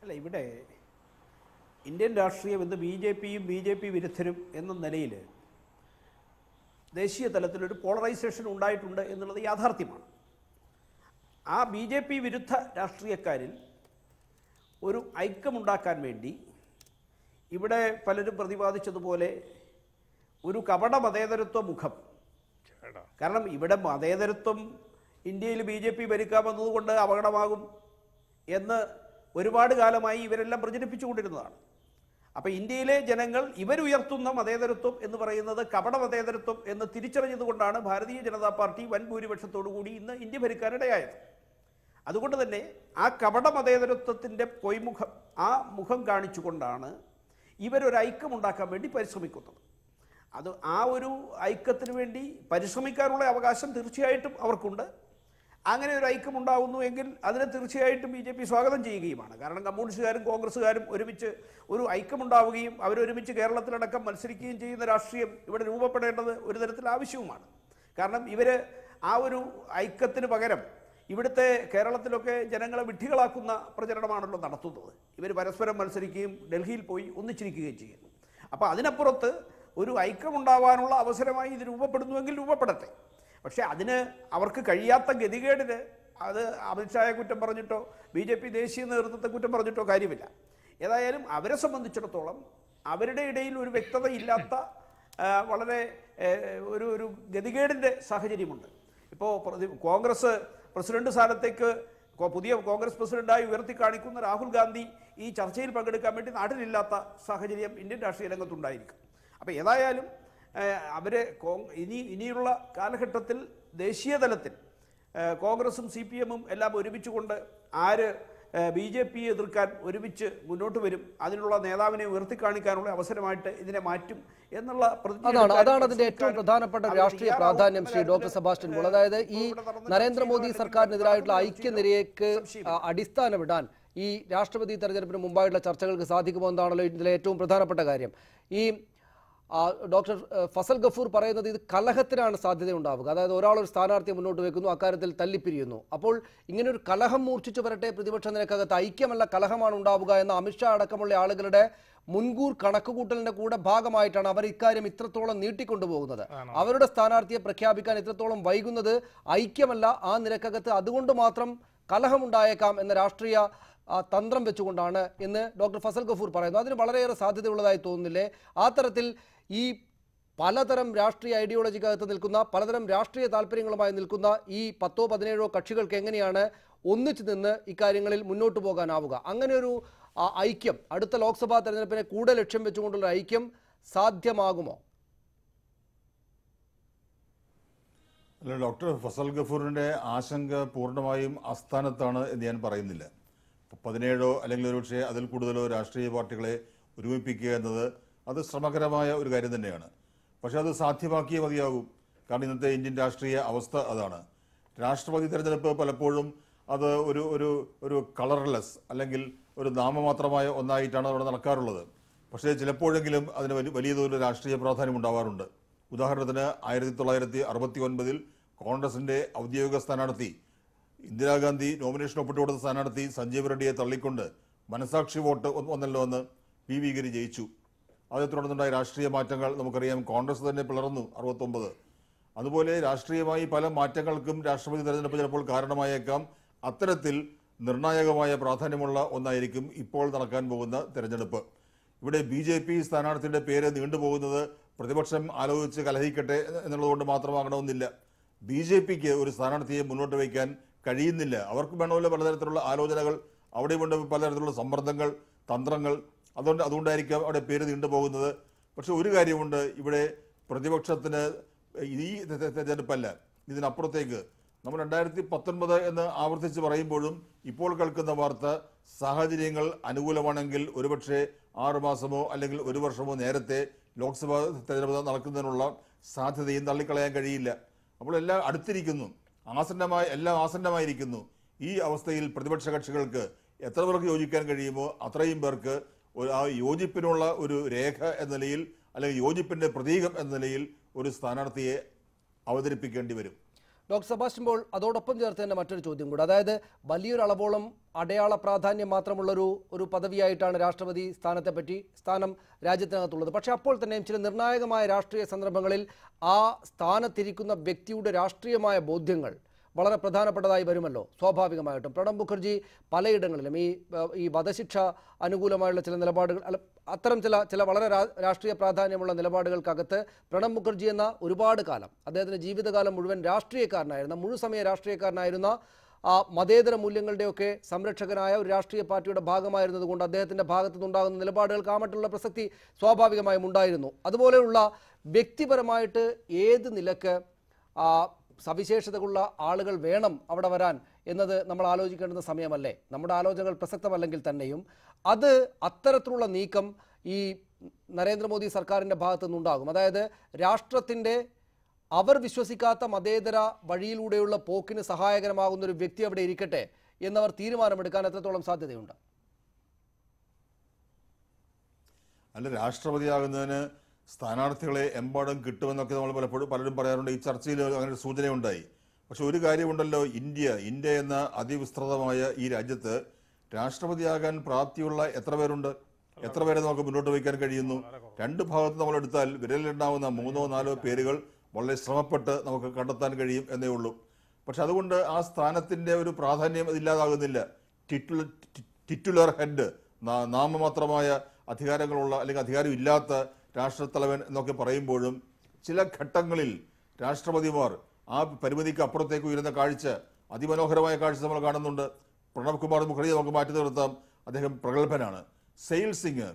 അല്ല, ഇവിടെ ഇന്ത്യൻ രാഷ്ട്രീയം ഇന്ന് BJPയും BJP വിരുദ്ധരും എന്ന നിലയിൽ ദേശീയ തലത്തിലൊരു പോളറൈസേഷൻ ഉണ്ടായിട്ടുണ്ട് എന്നുള്ളത് യാഥാർത്ഥ്യമാണ്. ആ BJP വിരുദ്ധ രാഷ്ട്രീയക്കാരിൽ ഒരു ഐക്യമുണ്ടാക്കാൻ വേണ്ടി ഇവിടെ പലരും പ്രതിപാദിച്ചതുപോലെ ഒരു കപട മതേതരത്വ മുഖം, കാരണം ഇവിടെ മതേതരത്വം ഇന്ത്യയിൽ BJP ഭരിക്കാമെന്നതുകൊണ്ട് അപകടമാകും എന്ന് ഒരുപാട് കാലമായി ഇവരെല്ലാം പ്രചരിപ്പിച്ചുകൊണ്ടിരുന്നതാണ്. അപ്പോൾ ഇന്ത്യയിലെ ജനങ്ങൾ ഇവരുയർത്തുന്ന മതേതരത്വം എന്ന് പറയുന്നത് കപട മതേതരത്വം എന്ന് തിരിച്ചറിഞ്ഞതുകൊണ്ടാണ് ഭാരതീയ ജനതാ പാർട്ടി വൻ ഭൂരിപക്ഷത്തോടുകൂടി ഇന്ന് ഇന്ത്യ ഭരിക്കാനിടയായത്. അതുകൊണ്ട് തന്നെ ആ കപട മതേതരത്വത്തിൻ്റെ പൊയ്മുഖം, ആ മുഖം കാണിച്ചുകൊണ്ടാണ് ഇവരൊരു ഐക്യമുണ്ടാക്കാൻ വേണ്ടി പരിശ്രമിക്കുന്നത്. അത് ആ ഒരു ഐക്യത്തിന് വേണ്ടി പരിശ്രമിക്കാനുള്ള അവകാശം തീർച്ചയായിട്ടും അവർക്കുണ്ട്. അങ്ങനെ ഒരു ഐക്യമുണ്ടാകുന്നു എങ്കിൽ അതിനെ തീർച്ചയായിട്ടും BJP സ്വാഗതം ചെയ്യുകയുമാണ്. കാരണം കമ്മ്യൂണിസ്റ്റുകാരും കോൺഗ്രസ്സുകാരും ഒരുമിച്ച് ഒരു ഐക്യമുണ്ടാവുകയും അവരൊരുമിച്ച് കേരളത്തിലടക്കം മത്സരിക്കുകയും ചെയ്യുന്ന രാഷ്ട്രീയം ഇവിടെ രൂപപ്പെടേണ്ടത് ഒരു തരത്തിൽ ആവശ്യവുമാണ്. കാരണം ഇവർ ആ ഒരു ഐക്യത്തിന് പകരം ഇവിടുത്തെ കേരളത്തിലൊക്കെ ജനങ്ങളെ വിഡ്ഢികളാക്കുന്ന പ്രചരണമാണല്ലോ നടത്തുന്നത്. ഇവർ പരസ്പരം മത്സരിക്കുകയും ഡൽഹിയിൽ പോയി ഒന്നിച്ചിരിക്കുകയും ചെയ്യുന്നു. അപ്പോൾ അതിനപ്പുറത്ത് ഒരു ഐക്യമുണ്ടാവാനുള്ള അവസരമായി ഇത് രൂപപ്പെടുന്നുവെങ്കിൽ രൂപപ്പെടട്ടെ. പക്ഷേ അതിന് അവർക്ക് കഴിയാത്ത ഗതികേടിന് അത് അമിത്ഷായെ കുറ്റം പറഞ്ഞിട്ടോ BJP ദേശീയ നേതൃത്വത്തെ കുറ്റം പറഞ്ഞിട്ടോ കാര്യമില്ല. ഏതായാലും അവരെ സംബന്ധിച്ചിടത്തോളം അവരുടെ ഇടയിൽ ഒരു വ്യക്തത ഇല്ലാത്ത വളരെ ഒരു ഗതികേടിൻ്റെ സാഹചര്യമുണ്ട്. ഇപ്പോൾ കോൺഗ്രസ് പ്രസിഡന്റ് സ്ഥാനത്തേക്ക് പുതിയ കോൺഗ്രസ് പ്രസിഡന്റായി ഉയർത്തി കാണിക്കുന്ന രാഹുൽ ഗാന്ധി ഈ ചർച്ചയിൽ പങ്കെടുക്കാൻ വേണ്ടി നാട്ടിലില്ലാത്ത സാഹചര്യം ഇന്ത്യൻ രാഷ്ട്രീയ രംഗത്തുണ്ടായിരിക്കും. അപ്പോൾ ഏതായാലും അവർ ഇനിയുള്ള കാലഘട്ടത്തിൽ ദേശീയ തലത്തിൽ കോൺഗ്രസും CPM-ഉം എല്ലാം ഒരുമിച്ചുകൊണ്ട് ആര് BJP എതിർക്കാൻ ഒരുമിച്ച് മുന്നോട്ട് വരും, അതിനുള്ള നേതാവിനെ ഉയർത്തിക്കാണിക്കാനുള്ള അവസരമായിട്ട് ഇതിനെ മാറ്റും എന്നുള്ള അതാണ് അതിന്റെ ഏറ്റവും പ്രധാനപ്പെട്ട രാഷ്ട്രീയ പ്രാധാന്യം. ശ്രീ ഡോക്ടർ സെബാസ്റ്റ്യൻ പോൾ, അതായത് ഈ നരേന്ദ്രമോദി സർക്കാരിനെതിരായിട്ടുള്ള ഐക്യനിരയ്ക്ക് അടിസ്ഥാനമിടാൻ ഈ രാഷ്ട്രപതി തെരഞ്ഞെടുപ്പിന് മുമ്പായിട്ടുള്ള ചർച്ചകൾക്ക് സാധിക്കുമോ എന്നാണല്ലോ ഇതിലെ ഏറ്റവും പ്രധാനപ്പെട്ട കാര്യം. ഈ ഡോക്ടർ ഫസൽ ഗഫൂർ പറയുന്നത് ഇത് കലഹത്തിനാണ് സാധ്യതയുണ്ടാവുക. അതായത് ഒരാളൊരു സ്ഥാനാർത്ഥിയെ മുന്നോട്ട് വെക്കുന്നു, അക്കാര്യത്തിൽ തല്ലിപ്പിരിയുന്നു. അപ്പോൾ ഇങ്ങനൊരു കലഹം മൂർച്ഛിച്ചു വരട്ടെ, പ്രതിപക്ഷ നിരക്കകത്ത് ഐക്യമല്ല കലഹമാണ് ഉണ്ടാവുക എന്ന അമിത്ഷാ അടക്കമുള്ള ആളുകളുടെ മുൻകൂർ കണക്കുകൂട്ടലിന്റെ കൂടെ ഭാഗമായിട്ടാണ് അവർ ഇക്കാര്യം ഇത്രത്തോളം നീട്ടിക്കൊണ്ടുപോകുന്നത്. അവരുടെ സ്ഥാനാർത്ഥിയെ പ്രഖ്യാപിക്കാൻ ഇത്രത്തോളം വൈകുന്നത് ഐക്യമല്ല, ആ നിരക്കകത്ത് അതുകൊണ്ട് മാത്രം കലഹമുണ്ടായേക്കാം എന്ന രാഷ്ട്രീയ തന്ത്രം വെച്ചുകൊണ്ടാണ് എന്ന് ഡോക്ടർ ഫസൽ ഗഫൂർ പറയുന്നു. അതിന് വളരെയേറെ സാധ്യതയുള്ളതായി തോന്നുന്നില്ലേ? ആ തരത്തിൽ ഈ പലതരം രാഷ്ട്രീയ ഐഡിയോളജിക്കകത്ത് നിൽക്കുന്ന പലതരം രാഷ്ട്രീയ താല്പര്യങ്ങളുമായി നിൽക്കുന്ന ഈ 10-17 കക്ഷികൾക്ക് എങ്ങനെയാണ് ഒന്നിച്ചു നിന്ന് ഇക്കാര്യങ്ങളിൽ മുന്നോട്ട് പോകാനാവുക? അങ്ങനെ ഒരു ഐക്യം അടുത്ത ലോക്സഭാ തെരഞ്ഞെടുപ്പിനെ കൂടെ ലക്ഷ്യം വെച്ചുകൊണ്ടുള്ള ഐക്യം സാധ്യമാകുമോ? അല്ല, ഡോക്ടർ ഫസൽ ഗഫൂറിൻ്റെ ആശങ്ക പൂർണ്ണമായും അസ്ഥാനത്താണ് എന്ന് ഞാൻ പറയുന്നില്ല. 17 അല്ലെങ്കിൽ ഒരുപക്ഷെ അതിൽ കൂടുതലോ രാഷ്ട്രീയ പാർട്ടികളെ ഒരുമിപ്പിക്കുക എന്നത് അത് ശ്രമകരമായ ഒരു കാര്യം തന്നെയാണ്. പക്ഷെ അത് സാധ്യമാക്കിയേ മതിയാകും. കാരണം ഇന്നത്തെ ഇന്ത്യൻ രാഷ്ട്രീയ അവസ്ഥ അതാണ്. രാഷ്ട്രപതി തെരഞ്ഞെടുപ്പ് പലപ്പോഴും അത് ഒരു കളർലെസ് അല്ലെങ്കിൽ ഒരു നാമമാത്രമായ ഒന്നായിട്ടാണ് അവിടെ നടക്കാറുള്ളത്. പക്ഷേ ചിലപ്പോഴെങ്കിലും അതിന് വലിയ തോതിൽ രാഷ്ട്രീയ പ്രാധാന്യം ഉണ്ടാവാറുണ്ട്. ഉദാഹരണത്തിന് 1969 കോൺഗ്രസിൻ്റെ ഔദ്യോഗിക സ്ഥാനാർത്ഥി ഇന്ദിരാഗാന്ധി നോമിനേഷൻ ഒപ്പിട്ട് കൊടുത്ത സ്ഥാനാർത്ഥി സഞ്ജീവ് റെഡ്ഡിയെ തള്ളിക്കൊണ്ട് മനസാക്ഷി വോട്ട് ഒന്നല്ലോ എന്ന് PV ഗിരി ജയിച്ചു. അതേ തുടർന്നുണ്ടായ രാഷ്ട്രീയ മാറ്റങ്ങൾ നമുക്കറിയാം. കോൺഗ്രസ് തന്നെ പിളർന്നു 69. അതുപോലെ രാഷ്ട്രീയമായി പല മാറ്റങ്ങൾക്കും രാഷ്ട്രപതി തെരഞ്ഞെടുപ്പ് ചിലപ്പോൾ കാരണമായേക്കാം. അത്തരത്തിൽ നിർണായകമായ പ്രാധാന്യമുള്ള ഒന്നായിരിക്കും ഇപ്പോൾ നടക്കാൻ പോകുന്ന തെരഞ്ഞെടുപ്പ്. ഇവിടെ BJP സ്ഥാനാർത്ഥിയുടെ പേര് നീണ്ടുപോകുന്നത് പ്രതിപക്ഷം ആലോചിച്ച് കലഹിക്കട്ടെ എന്നുള്ളതുകൊണ്ട് മാത്രമാകണമെന്നില്ല. BJPക്ക് ഒരു സ്ഥാനാർത്ഥിയെ മുന്നോട്ട് വയ്ക്കാൻ കഴിയുന്നില്ല. അവർക്ക് വേണമല്ലോ പലതരത്തിലുള്ള ആലോചനകൾ, അവിടെയുണ്ട് പലതരത്തിലുള്ള സമ്മർദ്ദങ്ങൾ, തന്ത്രങ്ങൾ. അതുകൊണ്ടായിരിക്കാം അവിടെ പേര് നീണ്ടുപോകുന്നത്. പക്ഷെ ഒരു കാര്യമുണ്ട്, ഇവിടെ പ്രതിപക്ഷത്തിന് ഈ തെരഞ്ഞെടുപ്പല്ല, ഇതിനപ്പുറത്തേക്ക് നമ്മൾ 2019 എന്ന് ആവർത്തിച്ച് പറയുമ്പോഴും ഇപ്പോൾ കേൾക്കുന്ന വാർത്ത സാഹചര്യങ്ങൾ അനുകൂലമാണെങ്കിൽ ഒരുപക്ഷെ 6 മാസമോ അല്ലെങ്കിൽ 1 വർഷമോ നേരത്തെ ലോക്സഭാ തെരഞ്ഞെടുപ്പ് നടക്കുന്നതിനുള്ള സാധ്യതയും തള്ളിക്കളയാൻ കഴിയില്ല. അപ്പോൾ എല്ലാം അടുത്തിരിക്കുന്നു, എല്ലാം ആസന്നമായിരിക്കുന്നു. ഈ അവസ്ഥയിൽ പ്രതിപക്ഷ കക്ഷികൾക്ക് എത്ര പേർക്ക് യോജിക്കാൻ കഴിയുമോ അത്രയും പേർക്ക് ആ യോജിപ്പിനുള്ള ഒരു രേഖ എന്ന നിലയിൽ അല്ലെങ്കിൽ യോജിപ്പിൻ്റെ പ്രതീകം എന്ന നിലയിൽ ഒരു സ്ഥാനാർത്ഥിയെ അവതരിപ്പിക്കേണ്ടി വരും. ഡോക്ടർ സെബാസ്റ്റ്യൻ പോൾ, അതോടൊപ്പം ചേർത്ത് തന്നെ മറ്റൊരു ചോദ്യം കൂടെ. അതായത് വലിയൊരു അളവോളം അടയാള പ്രാധാന്യം മാത്രമുള്ളൊരു പദവിയായിട്ടാണ് രാഷ്ട്രപതി സ്ഥാനം രാജ്യത്തിനകത്തുള്ളത്. പക്ഷേ അപ്പോൾ തന്നെയും ചില നിർണായകമായ രാഷ്ട്രീയ സന്ദർഭങ്ങളിൽ ആ സ്ഥാനത്തിരിക്കുന്ന വ്യക്തിയുടെ രാഷ്ട്രീയമായ ബോധ്യങ്ങൾ വളരെ പ്രധാനപ്പെട്ടതായി വരുമല്ലോ സ്വാഭാവികമായിട്ടും. പ്രണബ് മുഖർജി പലയിടങ്ങളിലും ഈ വധശിക്ഷ അനുകൂലമായുള്ള ചില നിലപാടുകൾ, അത്തരം ചില വളരെ രാഷ്ട്രീയ പ്രാധാന്യമുള്ള നിലപാടുകൾക്കകത്ത് പ്രണബ് മുഖർജി എന്ന ഒരുപാട് കാലം അദ്ദേഹത്തിൻ്റെ ജീവിതകാലം മുഴുവൻ രാഷ്ട്രീയക്കാരനായിരുന്ന, മുഴുസമയ രാഷ്ട്രീയക്കാരനായിരുന്ന, മതേതര മൂല്യങ്ങളുടെയൊക്കെ സംരക്ഷകനായ ഒരു രാഷ്ട്രീയ പാർട്ടിയുടെ ഭാഗമായിരുന്നത് കൊണ്ട് അദ്ദേഹത്തിൻ്റെ ഭാഗത്തു നിന്നുണ്ടാകുന്ന നിലപാടുകൾക്ക് ആ മറ്റുള്ള പ്രസക്തി സ്വാഭാവികമായും ഉണ്ടായിരുന്നു. അതുപോലെയുള്ള വ്യക്തിപരമായിട്ട് ഏത് നിലക്ക് സവിശേഷതകളുള്ള ആളുകൾ വേണം അവിടെ വരാൻ എന്നത് നമ്മൾ ആലോചിക്കേണ്ടുന്ന സമയമല്ലേ? നമ്മുടെ ആലോചനകൾ പ്രസക്തമല്ലെങ്കിൽ തന്നെയും അത് അത്തരത്തിലുള്ള നീക്കം ഈ നരേന്ദ്രമോദി സർക്കാരിൻ്റെ ഭാഗത്തു നിന്നുണ്ടാകും. അതായത് രാഷ്ട്രത്തിൻ്റെ അവർ വിശ്വസിക്കാത്ത മതേതര വഴിയിലൂടെയുള്ള പോക്കിന് സഹായകരമാകുന്ന ഒരു വ്യക്തി അവിടെ ഇരിക്കട്ടെ എന്നവർ തീരുമാനമെടുക്കാൻ എത്രത്തോളം സാധ്യതയുണ്ട്? അല്ല, രാഷ്ട്രപതിയാകുന്നതിന് സ്ഥാനാർത്ഥികളെ എമ്പാടും കിട്ടുമെന്നൊക്കെ നമ്മൾ പലരും പറയാറുണ്ട്. ഈ ചർച്ചയിൽ അങ്ങനെ ഒരു സൂചനയുണ്ടായി. പക്ഷെ ഒരു കാര്യമുണ്ടല്ലോ, ഇന്ത്യ എന്ന അതിവിസ്തൃതമായ ഈ രാജ്യത്ത് രാഷ്ട്രപതിയാകാൻ പ്രാപ്തിയുള്ള എത്ര പേരുണ്ട്? എത്ര പേരെ നമുക്ക് മുന്നോട്ട് വയ്ക്കാൻ കഴിയുന്നു? രണ്ട് ഭാഗത്ത് നമ്മൾ എടുത്താൽ വിരലിലുണ്ടാവുന്ന 3-4 പേരുകൾ വളരെ ശ്രമപ്പെട്ട് നമുക്ക് കണ്ടെത്താൻ കഴിയും എന്നേ ഉള്ളൂ. പക്ഷെ അതുകൊണ്ട് ആ സ്ഥാനത്തിന്റെ ഒരു പ്രാധാന്യം ഇല്ലാതാകുന്നില്ല. ടിറ്റുലർ ഹെഡ്, നാമമാത്രമായ അധികാരങ്ങളുള്ള അല്ലെങ്കിൽ അധികാരമില്ലാത്ത രാഷ്ട്രത്തലവൻ എന്നൊക്കെ പറയുമ്പോഴും ചില ഘട്ടങ്ങളിൽ രാഷ്ട്രപതിമാർ ആ പരിമിതിക്ക് അപ്പുറത്തേക്ക് ഉയരുന്ന കാഴ്ച, അതിമനോഹരമായ കാഴ്ച നമ്മൾ കാണുന്നുണ്ട്. പ്രണബ് കുമാർ മുഖർജി നമുക്ക് മാറ്റി നിർത്താം, അദ്ദേഹം പ്രഗത്ഭനാണ്. സെയിൽ സിംഗ്,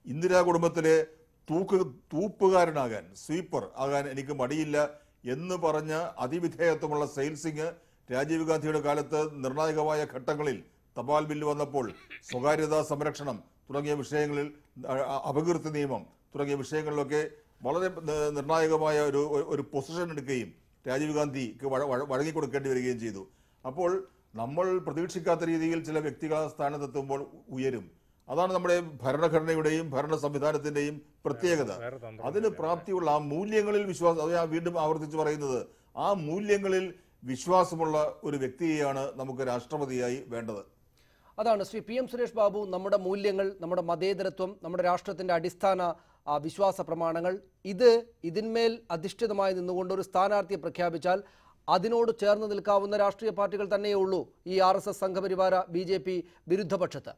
ഇന്ദിരാ കുടുംബത്തിലെ തൂപ്പുകാരനാകാൻ, സ്വീപ്പർ ആകാൻ എനിക്ക് മടിയില്ല എന്ന് പറഞ്ഞ അതിവിധേയത്വമുള്ള സെയിൽ സിംഗ് രാജീവ് ഗാന്ധിയുടെ കാലത്ത് നിർണായകമായ ഘട്ടങ്ങളിൽ തപാൽ ബില്ല് വന്നപ്പോൾ സ്വകാര്യതാ സംരക്ഷണം തുടങ്ങിയ വിഷയങ്ങളിൽ, അപകീർത്തി നിയമം തുടങ്ങിയ വിഷയങ്ങളിലൊക്കെ വളരെ നിർണായകമായ ഒരു പൊസിഷൻ എടുക്കുകയും രാജീവ് ഗാന്ധിക്ക് വഴങ്ങിക്കൊടുക്കേണ്ടി വരികയും ചെയ്തു. അപ്പോൾ നമ്മൾ പ്രതീക്ഷിക്കാത്ത രീതിയിൽ ചില വ്യക്തികൾ സ്ഥാനത്തെത്തുമ്പോൾ ഉയരും. അതാണ് നമ്മുടെ ഭരണഘടനയുടെയും ഭരണ സംവിധാനത്തിന്റെയും പ്രത്യേകത. അതിന് പ്രാപ്തിയുള്ള ആ മൂല്യങ്ങളിൽ വിശ്വാസം, അത് ഞാൻ വീണ്ടും ആവർത്തിച്ച് പറയുന്നത്, ആ മൂല്യങ്ങളിൽ വിശ്വാസമുള്ള ഒരു വ്യക്തിയെയാണ് നമുക്ക് രാഷ്ട്രപതിയായി വേണ്ടത്. അതാണ് ശ്രീ PM സുരേഷ് ബാബു, നമ്മുടെ മൂല്യങ്ങൾ, നമ്മുടെ മതേതരത്വം, നമ്മുടെ രാഷ്ട്രത്തിന്റെ അടിസ്ഥാന വിശ്വാസ പ്രമാണങ്ങൾ, ഇതിന്മേൽ അധിഷ്ഠിതമായി നിന്നുകൊണ്ട് ഒരു സ്ഥാനാർത്ഥിയെ പ്രഖ്യാപിച്ചാൽ അതിനോട് ചേർന്ന് നിൽക്കാവുന്ന രാഷ്ട്രീയ പാർട്ടികൾ തന്നെയേ ഉള്ളൂ ഈ RSS സംഘപരിവാര BJP വിരുദ്ധപക്ഷത്ത്.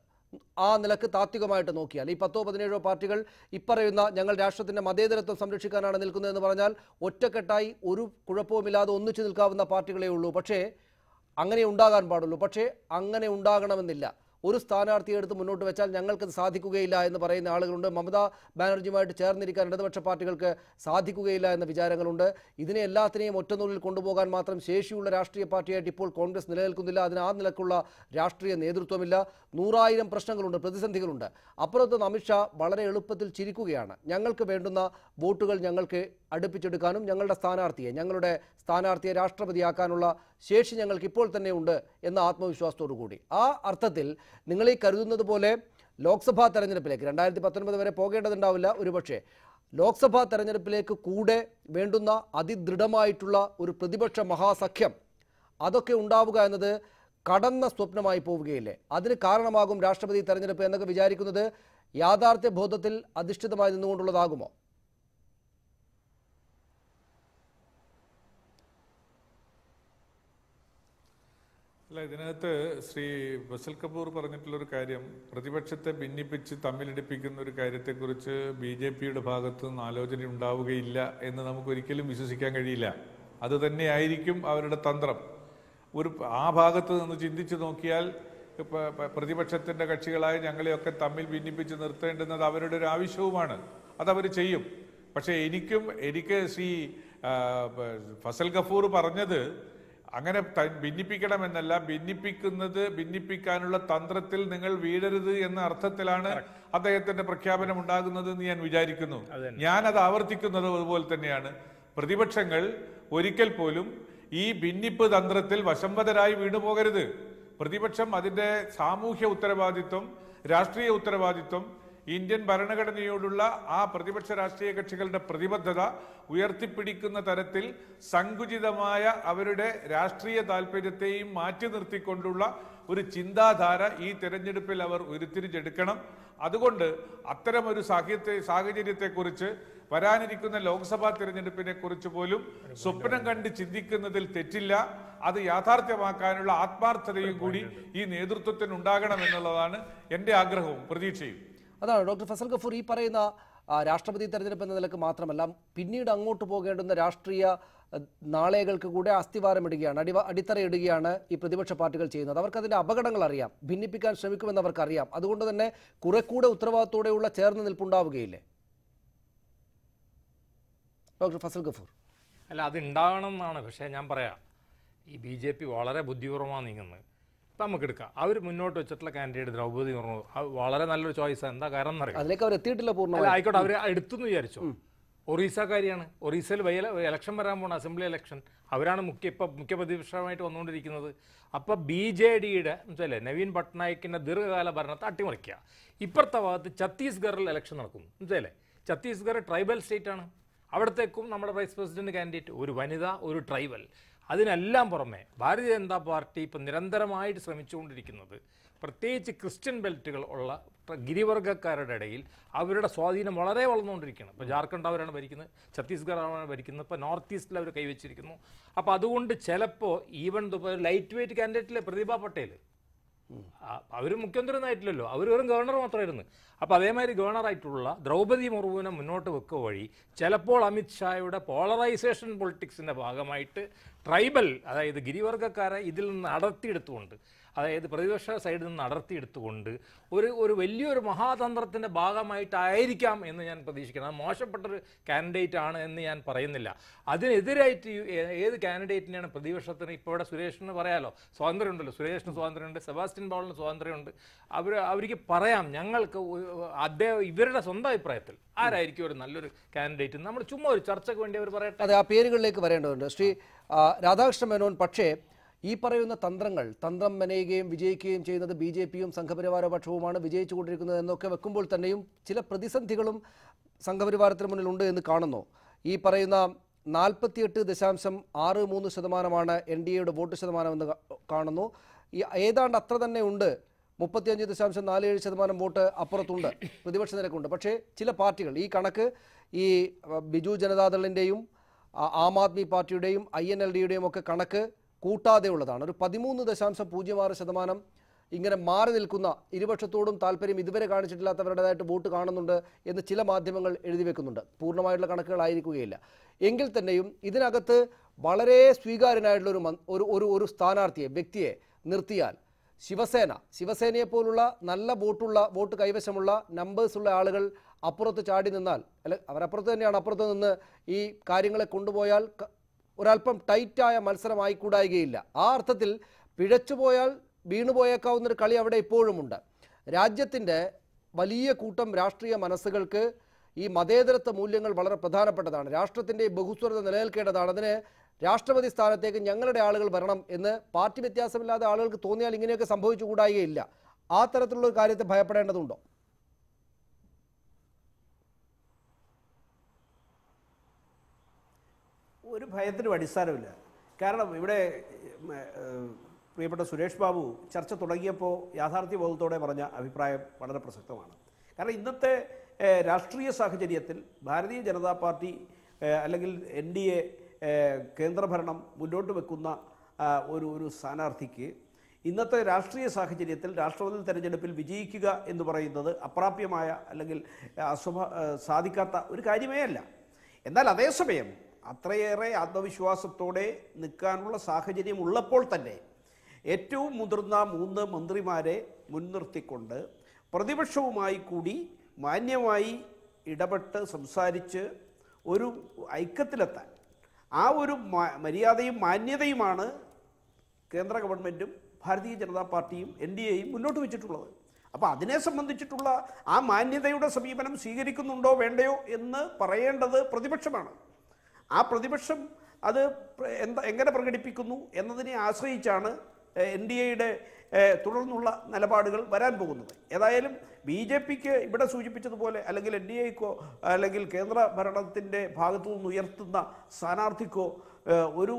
ആ നിലക്ക് താത്വികമായിട്ട് നോക്കിയാൽ ഈ 10-17 പാർട്ടികൾ ഇപ്പറയുന്ന ഞങ്ങൾ രാഷ്ട്രത്തിന്റെ മതേതരത്വം സംരക്ഷിക്കാനാണ് നിൽക്കുന്നതെന്ന് പറഞ്ഞാൽ ഒറ്റക്കെട്ടായി ഒരു കുഴപ്പവുമില്ലാതെ ഒന്നിച്ചു നിൽക്കാവുന്ന പാർട്ടികളേ ഉള്ളൂ. പക്ഷേ അങ്ങനെ ഉണ്ടാകാൻ പാടുള്ളൂ. പക്ഷേ അങ്ങനെ ഉണ്ടാകണമെന്നില്ല. ഒരു സ്ഥാനാർത്ഥിയെ എടുത്ത് മുന്നോട്ട് വെച്ചാൽ ഞങ്ങൾക്കത് സാധിക്കുകയില്ല എന്ന് പറയുന്ന ആളുകളുണ്ട്. മമതാ ബാനർജിയുമായിട്ട് ചേർന്നിരിക്കാൻ ഇടതുപക്ഷ പാർട്ടികൾക്ക് സാധിക്കുകയില്ല എന്ന വിചാരങ്ങളുണ്ട്. ഇതിനെ എല്ലാത്തിനെയും ഒറ്റനൂലിൽ കൊണ്ടുപോകാൻ മാത്രം ശേഷിയുള്ള രാഷ്ട്രീയ പാർട്ടിയായിട്ട് ഇപ്പോൾ കോൺഗ്രസ് നിലനിൽക്കുന്നില്ല. അതിന് ആ നിലക്കുള്ള രാഷ്ട്രീയ നേതൃത്വമില്ല. 100,000 പ്രശ്നങ്ങളുണ്ട്, പ്രതിസന്ധികളുണ്ട്. അപ്പുറത്തുനിന്ന് അമിത്ഷാ വളരെ എളുപ്പത്തിൽ ചിരിക്കുകയാണ്. ഞങ്ങൾക്ക് വേണ്ടുന്ന വോട്ടുകൾ ഞങ്ങൾക്ക് അടുപ്പിച്ചെടുക്കാനും ഞങ്ങളുടെ സ്ഥാനാർത്ഥിയെ രാഷ്ട്രപതിയാക്കാനുള്ള ശേഷി ഞങ്ങൾക്ക് ഇപ്പോൾ തന്നെ ഉണ്ട് എന്ന ആത്മവിശ്വാസത്തോടു കൂടി. ആ അർത്ഥത്തിൽ നിങ്ങളീ കരുതുന്നത് പോലെ ലോക്സഭാ തെരഞ്ഞെടുപ്പിലേക്ക് 2019 വരെ പോകേണ്ടതുണ്ടാവില്ല. ഒരുപക്ഷെ ലോക്സഭാ തെരഞ്ഞെടുപ്പിലേക്ക് കൂടെ വേണ്ടുന്ന അതിദൃഢമായിട്ടുള്ള ഒരു പ്രതിപക്ഷ മഹാസഖ്യം അതൊക്കെ ഉണ്ടാവുക എന്നത് കടന്ന സ്വപ്നമായി പോവുകയില്ലേ? അതിന് കാരണമാകും രാഷ്ട്രപതി തെരഞ്ഞെടുപ്പ് എന്നൊക്കെ വിചാരിക്കുന്നത് യാഥാർത്ഥ്യ ബോധത്തിൽ അധിഷ്ഠിതമായി നിന്നുകൊണ്ടുള്ളതാകുമോ? അല്ല, ഇതിനകത്ത് ശ്രീ ഫസൽ കപൂർ പറഞ്ഞിട്ടുള്ളൊരു കാര്യം, പ്രതിപക്ഷത്തെ ഭിന്നിപ്പിച്ച് തമ്മിലടിപ്പിക്കുന്ന ഒരു കാര്യത്തെക്കുറിച്ച് BJPയുടെ ഭാഗത്തു നിന്ന് ആലോചന ഉണ്ടാവുകയില്ല എന്ന് നമുക്കൊരിക്കലും വിശ്വസിക്കാൻ കഴിയില്ല. അത് തന്നെയായിരിക്കും അവരുടെ തന്ത്രം. ആ ഭാഗത്ത് നിന്ന് ചിന്തിച്ചു നോക്കിയാൽ പ്രതിപക്ഷത്തിൻ്റെ കക്ഷികളായ ഞങ്ങളെയൊക്കെ തമ്മിൽ ഭിന്നിപ്പിച്ച് നിർത്തേണ്ടുന്നത് അവരുടെ ഒരു ആവശ്യവുമാണ്. അതവർ ചെയ്യും. പക്ഷേ എനിക്ക് ശ്രീ ഫസൽ ഗഫൂർ പറഞ്ഞത് അങ്ങനെ ഭിന്നിപ്പിക്കണമെന്നല്ല, ഭിന്നിപ്പിക്കാനുള്ള തന്ത്രത്തിൽ നിങ്ങൾ വീഴരുത് എന്ന അർത്ഥത്തിലാണ് അദ്ദേഹത്തിന്റെ പ്രഖ്യാപനം ഉണ്ടാകുന്നത് എന്ന് ഞാൻ വിചാരിക്കുന്നു. ഞാനത് ആവർത്തിക്കുന്നത് അതുപോലെ തന്നെയാണ്. പ്രതിപക്ഷങ്ങൾ ഒരിക്കൽ പോലും ഈ ഭിന്നിപ്പ് തന്ത്രത്തിൽ വശംവദരായി വീണുപോകരുത്. പ്രതിപക്ഷം അതിന്റെ സാമൂഹ്യ ഉത്തരവാദിത്വം, രാഷ്ട്രീയ ഉത്തരവാദിത്വം, ഇന്ത്യൻ ഭരണഘടനയോടുള്ള ആ പ്രതിപക്ഷ രാഷ്ട്രീയ കക്ഷികളുടെ പ്രതിബദ്ധത ഉയർത്തിപ്പിടിക്കുന്ന തരത്തിൽ സങ്കുചിതമായ അവരുടെ രാഷ്ട്രീയ താല്പര്യത്തെയും മാറ്റി നിർത്തിക്കൊണ്ടുള്ള ഒരു ചിന്താധാര ഈ തെരഞ്ഞെടുപ്പിൽ അവർ ഉരുത്തിരിച്ചെടുക്കണം. അതുകൊണ്ട് അത്തരമൊരു സാഹചര്യത്തെക്കുറിച്ച്, വരാനിരിക്കുന്ന ലോക്സഭാ തെരഞ്ഞെടുപ്പിനെ കുറിച്ച് പോലും സ്വപ്നം കണ്ട് ചിന്തിക്കുന്നതിൽ തെറ്റില്ല. അത് യാഥാർത്ഥ്യമാക്കാനുള്ള ആത്മാർത്ഥതയും കൂടി ഈ നേതൃത്വത്തിന് ഉണ്ടാകണമെന്നുള്ളതാണ് എൻ്റെ ആഗ്രഹവും പ്രതീക്ഷയും. അതാണ് ഡോക്ടർ ഫസൽ ഗഫൂർ ഈ പറയുന്ന രാഷ്ട്രപതി തെരഞ്ഞെടുപ്പ് എന്ന നിലക്ക് മാത്രമല്ല, പിന്നീട് അങ്ങോട്ട് പോകേണ്ടുന്ന രാഷ്ട്രീയ നാളെകൾക്ക് കൂടെ അസ്ഥിവാരമിടുകയാണ്, അടിത്തറയിടുകയാണ് ഈ പ്രതിപക്ഷ പാർട്ടികൾ ചെയ്യുന്നത്. അവർക്കതിൻ്റെ അപകടങ്ങൾ അറിയാം, ഭിന്നിപ്പിക്കാൻ ശ്രമിക്കുമെന്ന് അവർക്കറിയാം. അതുകൊണ്ട് തന്നെ കുറെ കൂടെ ഉത്തരവാദിത്തോടെയുള്ള ചേർന്ന് നിൽപ്പുണ്ടാവുകയില്ലേ ഡോക്ടർ ഫസൽ ഗഫൂർ? അല്ല, അത് ഉണ്ടാവണം എന്നാണ്. പക്ഷേ ഞാൻ പറയാം, ഈ BJP വളരെ ബുദ്ധിപൂർവ്വമാണ് നീങ്ങുന്നത്. ഇപ്പം നമുക്ക് എടുക്കാം, അവർ മുന്നോട്ട് വെച്ചിട്ടുള്ള കാൻഡിഡേറ്റ് ദ്രൗപദി മുർമു വളരെ നല്ലൊരു ചോയ്സാണ്. എന്താ കാരണം എന്നറിയാം, അതിലേക്ക് അവർ എത്തിയിട്ടില്ല പൂർണ്ണമായി. ആയിക്കോട്ടെ, അവർ എടുത്തു എന്ന് വിചാരിച്ചു. ഒറീസക്കാരിയാണ്. ഒറീസയിൽ ഇലക്ഷൻ വരാൻ പോകണം, അസംബ്ലി ഇലക്ഷൻ. അവരാണ് മുഖ്യ പ്രതിപക്ഷമായിട്ട് വന്നുകൊണ്ടിരിക്കുന്നത്. അപ്പോൾ BJDയുടെ മനസ്സിലെ നവീൻ പട്നായിക്കിൻ്റെ ദീർഘകാല ഭരണത്തെ അട്ടിമറിക്കുക. ഇപ്പുറത്തെ ഭാഗത്ത് ഛത്തീസ്ഗറിൽ ഇലക്ഷൻ നടക്കുന്നു. മനസ്സിലെ ഛത്തീസ്ഗഡ് ട്രൈബൽ സ്റ്റേറ്റാണ്. അവിടത്തേക്കും നമ്മുടെ വൈസ് പ്രസിഡന്റ് കാൻഡിഡേറ്റ് ഒരു വനിത, ഒരു ട്രൈബൽ. അതിനെല്ലാം പുറമെ ഭാരതീയ ജനതാ പാർട്ടി ഇപ്പം നിരന്തരമായിട്ട് ശ്രമിച്ചുകൊണ്ടിരിക്കുന്നത് പ്രത്യേകിച്ച് ക്രിസ്ത്യൻ ബെൽറ്റുകൾ ഉള്ള ഗിരിവർഗ്ഗക്കാരുടെ ഇടയിൽ അവരുടെ സ്വാധീനം വളരെ വളർന്നുകൊണ്ടിരിക്കുകയാണ്. ഇപ്പോൾ ജാർഖണ്ഡ് അവരാണ് ഭരിക്കുന്നത്, ഛത്തീസ്ഗഡ് അവരാണ് ഭരിക്കുന്നത്, ഇപ്പോൾ നോർത്ത് ഈസ്റ്റിൽ അവർ കൈവച്ചിരിക്കുന്നു. അപ്പോൾ അതുകൊണ്ട് ചിലപ്പോൾ ഈവൻ ലൈറ്റ് വെയിറ്റ് കാൻഡിഡേറ്റിലെ പ്രതിഭ പട്ടേൽ അവർ മുഖ്യമന്ത്രിയൊന്നും ആയിട്ടില്ലല്ലോ, അവർ വെറും ഗവർണർ മാത്രമായിരുന്നു. അപ്പോൾ അതേമാതിരി ഗവർണറായിട്ടുള്ള ദ്രൗപദി മുർമുവിനെ മുന്നോട്ട് വെക്കുക വഴി ചിലപ്പോൾ അമിത്ഷായുടെ പോളറൈസേഷൻ പൊളിറ്റിക്സിൻ്റെ ഭാഗമായിട്ട് ട്രൈബൽ, അതായത് ഗിരിവർഗ്ഗക്കാരെ ഇതിൽ നിന്ന് അടർത്തിയെടുത്തുകൊണ്ട്, അതായത് പ്രതിപക്ഷ സൈഡിൽ നിന്ന് അടർത്തിയെടുത്തുകൊണ്ട് ഒരു വലിയൊരു മഹാതന്ത്രത്തിൻ്റെ ഭാഗമായിട്ടായിരിക്കാം എന്ന് ഞാൻ പ്രതീക്ഷിക്കണം. അത് മോശപ്പെട്ടൊരു കാൻഡിഡേറ്റ് ആണ് എന്ന് ഞാൻ പറയുന്നില്ല. അതിനെതിരായിട്ട് ഏത് കാൻഡിഡേറ്റിനെയാണ് പ്രതിപക്ഷത്തിന് ഇപ്പോൾ ഇവിടെ സുരേഷിന് പറയാലോ, സ്വാതന്ത്ര്യമുണ്ടല്ലോ, സുരേഷിന് സ്വാതന്ത്ര്യമുണ്ട്, സെബാസ്റ്റ്യൻ പോളിന് സ്വാതന്ത്ര്യമുണ്ട്. അവർക്ക് പറയാം ഞങ്ങൾക്ക് ഇവരുടെ സ്വന്തം അഭിപ്രായത്തിൽ ആരായിരിക്കും ഒരു നല്ലൊരു കാൻഡിഡേറ്റ്. നമ്മൾ ചുമ്മാ ഒരു ചർച്ചയ്ക്ക് വേണ്ടി അവർ പറയട്ടെ. അതെ, ആ പേരുകളിലേക്ക് വരേണ്ടതുണ്ട്. ശ്രീ രാധാകൃഷ്ണ മേനോൻ, പക്ഷേ ഈ പറയുന്ന തന്ത്രം മെനയുകയും വിജയിക്കുകയും ചെയ്യുന്നത് BJPയും സംഘപരിവാര പക്ഷവുമാണ് വിജയിച്ചുകൊണ്ടിരിക്കുന്നത് എന്നൊക്കെ വെക്കുമ്പോൾ തന്നെയും ചില പ്രതിസന്ധികളും സംഘപരിവാരത്തിന് മുന്നിലുണ്ട് എന്ന് കാണുന്നു. ഈ പറയുന്ന 48.63% NDAയുടെ വോട്ട് ശതമാനമെന്ന് കാണുന്നു. ഈ ഏതാണ്ട് അത്ര തന്നെ ഉണ്ട്, 35.47% വോട്ട് അപ്പുറത്തുണ്ട്, പ്രതിപക്ഷ നിരക്കുണ്ട്. പക്ഷേ ചില പാർട്ടികൾ ഈ കണക്ക് ഈ ബിജു ജനതാദളിൻ്റെയും ആം ആദ്മി പാർട്ടിയുടെയും INLDയുടെയും ഒക്കെ കണക്ക് കൂട്ടാതെ ഉള്ളതാണ്. ഒരു 13.06% ഇങ്ങനെ മാറി നിൽക്കുന്ന, ഇരുപക്ഷത്തോടും താല്പര്യം ഇതുവരെ കാണിച്ചിട്ടില്ലാത്തവരുടേതായിട്ട് വോട്ട് കാണുന്നുണ്ട് എന്ന് ചില മാധ്യമങ്ങൾ എഴുതി വെക്കുന്നുണ്ട്. പൂർണ്ണമായിട്ടുള്ള കണക്കുകളായിരിക്കുകയില്ല. എങ്കിൽ തന്നെയും ഇതിനകത്ത് വളരെ സ്വീകാര്യനായിട്ടുള്ള ഒരു സ്ഥാനാർത്ഥിയെ, വ്യക്തിയെ നിർത്തിയാൽ ശിവസേനയെ പോലുള്ള നല്ല വോട്ട് കൈവശമുള്ള നമ്പേഴ്സുള്ള ആളുകൾ അപ്പുറത്ത് ചാടി നിന്നാൽ, അല്ല അവരപ്പുറത്ത് തന്നെയാണ്, അപ്പുറത്ത് നിന്ന് ഈ കാര്യങ്ങളെ കൊണ്ടുപോയാൽ ഒരല്പം ടൈറ്റായ മത്സരമായിക്കൂടായികയില്ല. ആ അർത്ഥത്തിൽ പിഴച്ചുപോയാൽ വീണുപോയേക്കാവുന്നൊരു കളി അവിടെ ഇപ്പോഴുമുണ്ട്. രാജ്യത്തിൻ്റെ വലിയ കൂട്ടം രാഷ്ട്രീയ മനസ്സുകൾക്ക് ഈ മതേതരത്വ മൂല്യങ്ങൾ വളരെ പ്രധാനപ്പെട്ടതാണ്. രാഷ്ട്രത്തിൻ്റെ ബഹുസ്വരത നിലനിൽക്കേണ്ടതാണ്. അതിന് രാഷ്ട്രപതി സ്ഥാനത്തേക്ക് ഞങ്ങളുടെ ആളുകൾ വരണം എന്ന് പാർട്ടി വ്യത്യാസമില്ലാതെ ആളുകൾക്ക് തോന്നിയാൽ ഇങ്ങനെയൊക്കെ സംഭവിച്ചു കൂടായികയില്ല. ആ തരത്തിലുള്ള ഒരു കാര്യത്തെ ഭയപ്പെടേണ്ടതുണ്ടോ? ഒരു ഭയത്തിനും അടിസ്ഥാനമില്ല. കാരണം ഇവിടെ പ്രിയപ്പെട്ട സുരേഷ് ബാബു ചർച്ച തുടങ്ങിയപ്പോൾ യാഥാർത്ഥ്യബോധത്തോടെ പറഞ്ഞ അഭിപ്രായം വളരെ പ്രസക്തമാണ്. കാരണം ഇന്നത്തെ രാഷ്ട്രീയ സാഹചര്യത്തിൽ ഭാരതീയ ജനതാ പാർട്ടി അല്ലെങ്കിൽ NDA കേന്ദ്രഭരണം മുന്നോട്ട് വെക്കുന്ന ഒരു സ്ഥാനാർത്ഥിക്ക് ഇന്നത്തെ രാഷ്ട്രീയ സാഹചര്യത്തിൽ രാഷ്ട്രപതി തെരഞ്ഞെടുപ്പിൽ വിജയിക്കുക എന്ന് പറയുന്നത് അപ്രാപ്യമായ അല്ലെങ്കിൽ സാധിക്കാത്ത ഒരു കാര്യമേ അല്ല. എന്നാൽ അതേസമയം അത്രയേറെ ആത്മവിശ്വാസത്തോടെ നിൽക്കാനുള്ള സാഹചര്യം ഉള്ളപ്പോൾ തന്നെ ഏറ്റവും മുതിർന്ന 3 മന്ത്രിമാരെ മുൻനിർത്തിക്കൊണ്ട് പ്രതിപക്ഷവുമായി കൂടി മാന്യമായി ഇടപെട്ട് സംസാരിച്ച് ഒരു ഐക്യത്തിലെത്താൻ ആ ഒരു മര്യാദയും മാന്യതയുമാണ് കേന്ദ്ര ഗവൺമെൻറ്റും ഭാരതീയ ജനതാ പാർട്ടിയും NDAയും മുന്നോട്ട് വെച്ചിട്ടുള്ളത്. അപ്പോൾ അതിനെ സംബന്ധിച്ചിട്ടുള്ള ആ മാന്യതയുടെ സമീപനം സ്വീകരിക്കുന്നുണ്ടോ വേണ്ടയോ എന്ന് പറയേണ്ടത് പ്രതിപക്ഷമാണ്. ആ പ്രതിപക്ഷം അത് എങ്ങനെ പ്രകടിപ്പിക്കുന്നു എന്നതിനെ ആശ്രയിച്ചാണ് NDAയുടെ തുടർന്നുള്ള നിലപാടുകൾ വരാൻ പോകുന്നത്. ഏതായാലും BJPക്ക് ഇവിടെ സൂചിപ്പിച്ചതുപോലെ അല്ലെങ്കിൽ NDAക്കോ അല്ലെങ്കിൽ കേന്ദ്ര ഭരണത്തിൻ്റെ ഭാഗത്തു നിന്ന് ഉയർത്തുന്ന സ്ഥാനാർത്ഥിക്കോ ഒരു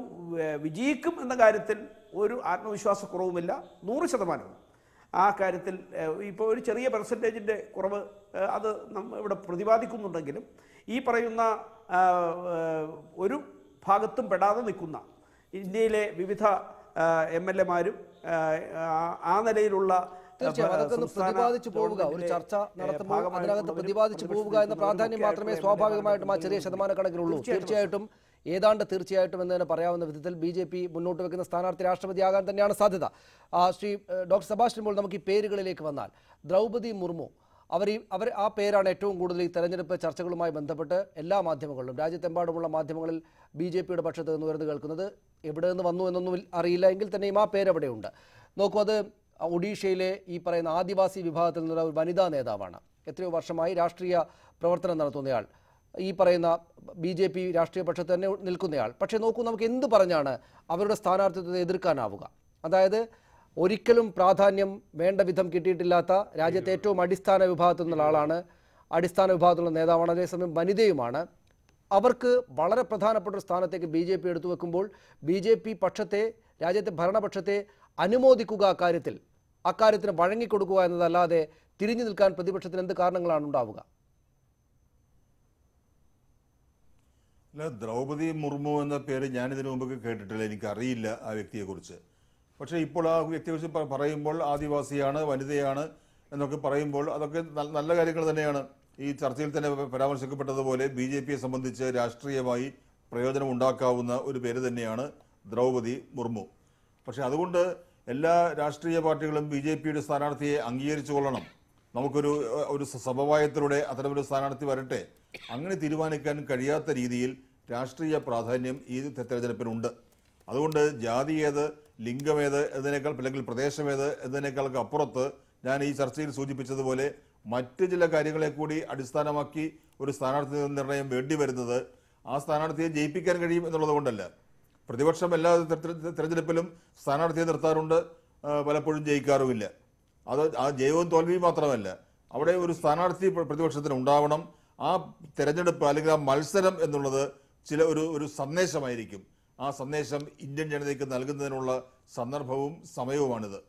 വിജയിക്കും എന്ന കാര്യത്തിൽ ഒരു ആത്മവിശ്വാസക്കുറവുമില്ല, 100%. ആ കാര്യത്തിൽ ഇപ്പോൾ ഒരു ചെറിയ പെർസെൻറ്റേജിൻ്റെ കുറവ് അത് ഇവിടെ പ്രതിപാദിക്കുന്നുണ്ടെങ്കിലും ഈ പറയുന്ന ഒരു ഭാഗത്തും പെടാതെ നിൽക്കുന്ന ഇന്ത്യയിലെ വിവിധ MLAമാരും ആ നിലയിലുള്ള പ്രതിപാദിച്ചു പോവുക, ഒരു ചർച്ച നടത്തുമ്പോൾ അതിനകത്ത് പ്രതിപാദിച്ചു പോവുക എന്ന പ്രാധാന്യം മാത്രമേ സ്വാഭാവികമായിട്ടും ആ ചെറിയ ശതമാനക്കണക്കിനുള്ളൂ. തീർച്ചയായിട്ടും എന്ന് തന്നെ പറയാവുന്ന വിധത്തിൽ BJP മുന്നോട്ട് വെക്കുന്ന സ്ഥാനാർത്ഥി രാഷ്ട്രപതിയാകാൻ തന്നെയാണ് സാധ്യത. ശ്രീ ഡോക്ടർ സെബാസ്റ്റ്യൻ പോൾ, നമുക്ക് ഈ പേരുകളിലേക്ക് വന്നാൽ ദ്രൗപദി മുർമു അവർ ആ പേരാണ് ഏറ്റവും കൂടുതൽ ഈ തെരഞ്ഞെടുപ്പ് ചർച്ചകളുമായി ബന്ധപ്പെട്ട് എല്ലാ മാധ്യമങ്ങളിലും രാജ്യത്തെമ്പാടുമുള്ള മാധ്യമങ്ങളിൽ BJPയുടെ പക്ഷത്ത് നിന്ന് ഉയർന്നു കേൾക്കുന്നത്. എവിടെ നിന്ന് വന്നു എന്നൊന്നും അറിയില്ല, എങ്കിൽ തന്നെയും ആ പേരവിടെയുണ്ട്. നോക്കൂ, അത് ഒഡീഷയിലെ ഈ പറയുന്ന ആദിവാസി വിഭാഗത്തിൽ നിന്നുള്ള ഒരു വനിതാ നേതാവാണ്. എത്രയോ വർഷമായി രാഷ്ട്രീയ പ്രവർത്തനം നടത്തുന്നയാൾ. ഈ പറയുന്ന BJP രാഷ്ട്രീയ പക്ഷത്ത് തന്നെ നിൽക്കുന്നയാൾ. പക്ഷേ നോക്കൂ, നമുക്ക് എന്ത് പറഞ്ഞാണ് അവരുടെ സ്ഥാനാർത്ഥിത്വത്തെ എതിർക്കാനാവുക? അതായത് ഒരിക്കലും പ്രാധാന്യം വേണ്ട വിധം കിട്ടിയിട്ടില്ലാത്ത രാജ്യത്തെ ഏറ്റവും അടിസ്ഥാന വിഭാഗത്തിൽ നിന്നുള്ള ആളാണ്, അടിസ്ഥാന വിഭാഗത്തിലുള്ള നേതാവാണ്, അതേസമയം വനിതയുമാണ്. അവർക്ക് വളരെ പ്രധാനപ്പെട്ട ഒരു സ്ഥാനത്തേക്ക് BJP എടുത്തു വെക്കുമ്പോൾ BJP പക്ഷത്തെ, രാജ്യത്തെ ഭരണപക്ഷത്തെ അനുമോദിക്കുക അക്കാര്യത്തിന് വഴങ്ങിക്കൊടുക്കുക എന്നതല്ലാതെ തിരിഞ്ഞു നിൽക്കാൻ പ്രതിപക്ഷത്തിന് എന്ത് കാരണങ്ങളാണ് ഉണ്ടാവുക? അല്ല, ദ്രൗപദി മുർമു എന്ന പേര് ഞാനിതിനു മുമ്പ് കേട്ടിട്ടില്ല, എനിക്കറിയില്ല ആ വ്യക്തിയെക്കുറിച്ച്. പക്ഷേ ഇപ്പോൾ ആ വ്യക്തിയെക്കുറിച്ച് പറയുമ്പോൾ ആദിവാസിയാണ്, വനിതയാണ് എന്നൊക്കെ പറയുമ്പോൾ അതൊക്കെ നല്ല കാര്യങ്ങൾ തന്നെയാണ്. ഈ ചർച്ചയിൽ തന്നെ പരാമർശിക്കപ്പെട്ടതുപോലെ BJPയെ സംബന്ധിച്ച് രാഷ്ട്രീയമായി പ്രയോജനം ഉണ്ടാക്കാവുന്ന ഒരു പേര് തന്നെയാണ് ദ്രൗപദി മുർമു. പക്ഷേ അതുകൊണ്ട് എല്ലാ രാഷ്ട്രീയ പാർട്ടികളും BJPയുടെ സ്ഥാനാർത്ഥിയെ അംഗീകരിച്ചു കൊള്ളണം, നമുക്കൊരു സമവായത്തിലൂടെ അത്തരമൊരു സ്ഥാനാർത്ഥി വരട്ടെ, അങ്ങനെ തീരുമാനിക്കാൻ കഴിയാത്ത രീതിയിൽ രാഷ്ട്രീയ പ്രാധാന്യം ഈ തെരഞ്ഞെടുപ്പിനുണ്ട്. അതുകൊണ്ട് ജാതി ഏത്, ലിംഗമേത് എന്നതിനേക്കാൾ, അല്ലെങ്കിൽ പ്രദേശമേത് എന്നതിനേക്കാൾക്ക് അപ്പുറത്ത് ഞാൻ ഈ ചർച്ചയിൽ സൂചിപ്പിച്ചതുപോലെ മറ്റ് ചില കാര്യങ്ങളെ കൂടി അടിസ്ഥാനമാക്കി ഒരു സ്ഥാനാർത്ഥി നിർണയം വേണ്ടി വരുന്നത് ആ സ്ഥാനാർത്ഥിയെ ജയിപ്പിക്കാൻ കഴിയും എന്നുള്ളത് കൊണ്ടല്ല. പ്രതിപക്ഷം എല്ലാ തെരഞ്ഞെടുപ്പിലും സ്ഥാനാർത്ഥിയെ നിർത്താറുണ്ട്, പലപ്പോഴും ജയിക്കാറുമില്ല. അത് ആ ജയവും തോൽവിയും മാത്രമല്ല, അവിടെ ഒരു സ്ഥാനാർത്ഥി പ്രതിപക്ഷത്തിന് ഉണ്ടാവണം. ആ തെരഞ്ഞെടുപ്പ് അല്ലെങ്കിൽ ആ മത്സരം എന്നുള്ളത് ഒരു സന്ദേശമായിരിക്കും. ആ സന്ദേശം ഇന്ത്യൻ ജനതയ്ക്ക് നൽകുന്നതിനുള്ള സന്ദർഭവും സമയവുമാണിത്.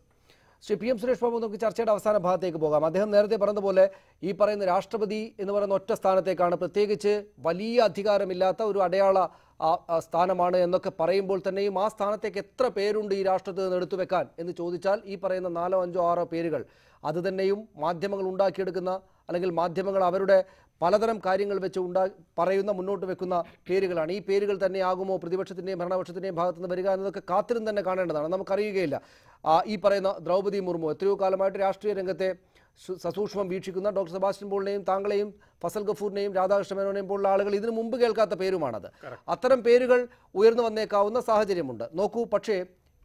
ശ്രീ PM സുരേഷ് ബാബു, നമുക്ക് ചർച്ചയുടെ അവസാന ഭാഗത്തേക്ക് പോകാം. അദ്ദേഹം നേരത്തെ പറഞ്ഞതുപോലെ ഈ പറയുന്ന രാഷ്ട്രപതി എന്ന് പറയുന്ന ഒറ്റ സ്ഥാനത്തേക്കാണ്, പ്രത്യേകിച്ച് വലിയ അധികാരമില്ലാത്ത ഒരു അടയാള സ്ഥാനമാണ് എന്നൊക്കെ പറയുമ്പോൾ തന്നെയും ആ സ്ഥാനത്തേക്ക് എത്ര പേരുണ്ട് ഈ രാഷ്ട്രത്തിൽ നിന്ന് എടുത്തു വെക്കാൻ എന്ന് ചോദിച്ചാൽ ഈ പറയുന്ന 4, 5, 6 പേരുകൾ അത് തന്നെയും മാധ്യമങ്ങൾ ഉണ്ടാക്കിയെടുക്കുന്ന, അല്ലെങ്കിൽ മാധ്യമങ്ങൾ അവരുടെ പലതരം കാര്യങ്ങൾ വെച്ച് പറയുന്ന, മുന്നോട്ട് വെക്കുന്ന പേരുകളാണ്. ഈ പേരുകൾ തന്നെയാകുമോ പ്രതിപക്ഷത്തിൻ്റെയും ഭരണപക്ഷത്തിൻ്റെയും ഭാഗത്തു നിന്ന് വരിക എന്നതൊക്കെ കാത്തിരുന്ന് തന്നെ കാണേണ്ടതാണ്. നമുക്കറിയുകയില്ല. ഈ പറയുന്ന ദ്രൗപദി മുർമു എത്രയോ കാലമായിട്ട് രാഷ്ട്രീയ രംഗത്തെ സസൂക്ഷ്മം വീക്ഷിക്കുന്ന ഡോക്ടർ സെബാസ്റ്റ്യൻ പോളിനെയും താങ്കളെയും ഫസൽ ഗഫൂറിനെയും രാധാകൃഷ്ണ മേനോനെയും പോലുള്ള ആളുകൾ ഇതിനു മുമ്പ് കേൾക്കാത്ത പേരുമാണത്. അത്തരം പേരുകൾ ഉയർന്നു വന്നേക്കാവുന്ന സാഹചര്യമുണ്ട്. നോക്കൂ, പക്ഷേ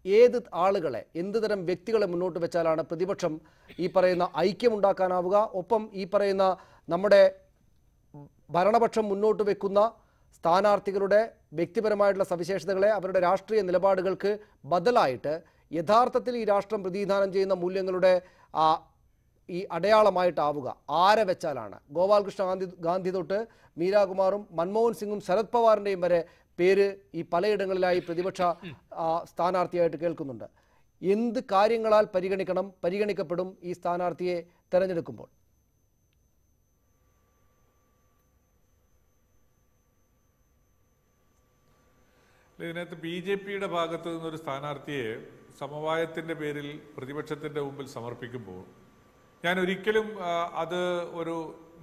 ഏത് ആളുകളെ, എന്ത് തരം വ്യക്തികളെ മുന്നോട്ട് വെച്ചാലാണ് പ്രതിപക്ഷം ഈ പറയുന്ന ഐക്യമുണ്ടാക്കാനാവുക? ഒപ്പം ഈ പറയുന്ന നമ്മുടെ ഭരണപക്ഷം മുന്നോട്ട് വെക്കുന്ന സ്ഥാനാർത്ഥികളുടെ വ്യക്തിപരമായിട്ടുള്ള സവിശേഷതകളെ, അവരുടെ രാഷ്ട്രീയ നിലപാടുകൾക്ക് ബദലായിട്ട് യഥാർത്ഥത്തിൽ ഈ രാഷ്ട്രം പ്രതിനിധാനം ചെയ്യുന്ന മൂല്യങ്ങളുടെ ഈ അടയാളമായിട്ടാവുക ആരെ വെച്ചാലാണ്? ഗോപാൽകൃഷ്ണ ഗാന്ധി തൊട്ട് മീരാകുമാറും മൻമോഹൻ സിംഗും ശരത് പവാറിൻ്റെയും വരെ പേര് ഈ പലയിടങ്ങളിലായി പ്രതിപക്ഷ സ്ഥാനാർത്ഥിയായിട്ട് കേൾക്കുന്നുണ്ട്. എന്ത് കാര്യങ്ങളാൽ പരിഗണിക്കപ്പെടും ഈ സ്ഥാനാർത്ഥിയെ തെരഞ്ഞെടുക്കുമ്പോൾ? ഇതിനകത്ത് BJPയുടെ ഭാഗത്ത് നിന്നൊരു സ്ഥാനാർത്ഥിയെ സമവായത്തിൻ്റെ പേരിൽ പ്രതിപക്ഷത്തിൻ്റെ മുമ്പിൽ സമർപ്പിക്കുമ്പോൾ ഞാൻ ഒരിക്കലും അത് ഒരു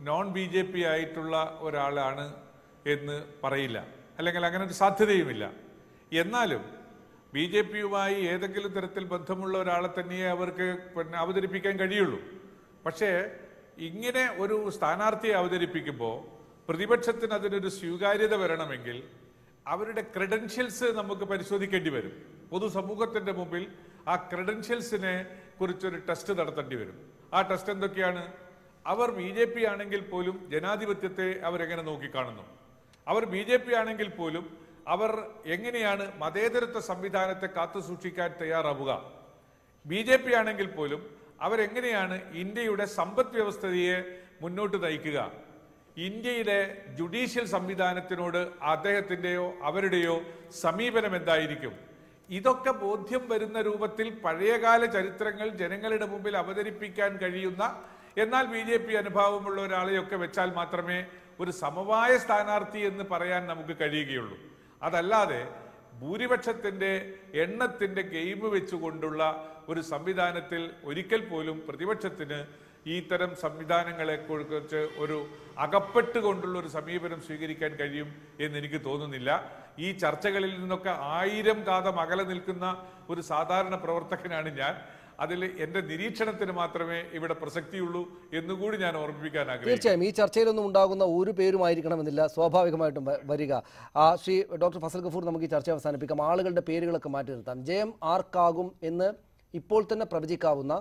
നോൺ BJP ആയിട്ടുള്ള ഒരാളാണ് എന്ന് പറയില്ല, അല്ലെങ്കിൽ അങ്ങനെ ഒരു സാധ്യതയുമില്ല. എന്നാലും BJPയുമായി ഏതെങ്കിലും തരത്തിൽ ബന്ധമുള്ള ഒരാളെ തന്നെയേ അവർക്ക് അവതരിപ്പിക്കാൻ കഴിയുള്ളൂ. പക്ഷേ ഇങ്ങനെ ഒരു സ്ഥാനാർത്ഥിയെ അവതരിപ്പിക്കുമ്പോൾ പ്രതിപക്ഷത്തിന് അതിനൊരു സ്വീകാര്യത വരണമെങ്കിൽ അവരുടെ ക്രെഡൻഷ്യൽസ് നമുക്ക് പരിശോധിക്കേണ്ടി വരും. പൊതുസമൂഹത്തിൻ്റെ മുമ്പിൽ ആ ക്രെഡൻഷ്യൽസിനെ കുറിച്ചൊരു ടെസ്റ്റ് നടത്തേണ്ടി വരും. ആ ടെസ്റ്റ് എന്തൊക്കെയാണ്? അവർ BJP ആണെങ്കിൽ പോലും ജനാധിപത്യത്തെ അവരെങ്ങനെ നോക്കിക്കാണുന്നു? അവർ BJP ആണെങ്കിൽ പോലും അവർ എങ്ങനെയാണ് മതേതരത്വ സംവിധാനത്തെ കാത്തുസൂക്ഷിക്കാൻ തയ്യാറാവുക? BJP ആണെങ്കിൽ പോലും അവരെങ്ങനെയാണ് ഇന്ത്യയുടെ സമ്പദ് വ്യവസ്ഥയെ മുന്നോട്ട് നയിക്കുക? ഇന്ത്യയിലെ ജുഡീഷ്യൽ സംവിധാനത്തിനോട് അദ്ദേഹത്തിൻ്റെയോ അവരുടെയോ സമീപനം എന്തായിരിക്കും? ഇതൊക്കെ ബോധ്യം വരുന്ന രൂപത്തിൽ പഴയകാല ചരിത്രങ്ങൾ ജനങ്ങളുടെ മുമ്പിൽ അവതരിപ്പിക്കാൻ കഴിയുന്ന, എന്നാൽ BJP അനുഭാവമുള്ള ഒരാളെയൊക്കെ വെച്ചാൽ മാത്രമേ ഒരു സമവായ സ്ഥാനാർത്ഥി എന്ന് പറയാൻ നമുക്ക് കഴിയുകയുള്ളൂ. അതല്ലാതെ ഭൂരിപക്ഷത്തിൻ്റെ എണ്ണത്തിൻ്റെ ഗെയിം വെച്ചുകൊണ്ടുള്ള ഒരു സംവിധാനത്തിൽ ഒരിക്കൽ പോലും പ്രതിപക്ഷത്തിന് ഇത്തരം സംവിധാനങ്ങളെ കുറിച്ച് ഒരു അകപ്പെട്ടുകൊണ്ടുള്ള ഒരു സമീപനം സ്വീകരിക്കാൻ കഴിയും എന്നെനിക്ക് തോന്നുന്നില്ല. ഈ ചർച്ചകളിൽ നിന്നൊക്കെ 1000 കാതം അകലെ നിൽക്കുന്ന ഒരു സാധാരണ പ്രവർത്തകനാണ് ഞാൻ. അതിൽ എൻ്റെ നിരീക്ഷണത്തിന് മാത്രമേ ഇവിടെ പ്രസക്തിയുള്ളൂ എന്നുകൂടി ഞാൻ ഓർമ്മിപ്പിക്കാൻ ആഗ്രഹിക്കുന്നു. തീർച്ചയായും ഈ ചർച്ചയിലൊന്നും ഉണ്ടാകുന്ന ഒരു പേരുമായിരിക്കണമെന്നില്ല സ്വാഭാവികമായിട്ടും വരിക. ശ്രീ ഡോക്ടർ ഫസൽ ഗഫൂർ, നമുക്ക് ഈ ചർച്ച അവസാനിപ്പിക്കാം. ആളുകളുടെ പേരുകളൊക്കെ മാറ്റി നിർത്താം. ജയം ആർക്കാകും എന്ന് ഇപ്പോൾ തന്നെ പ്രവചിക്കാവുന്ന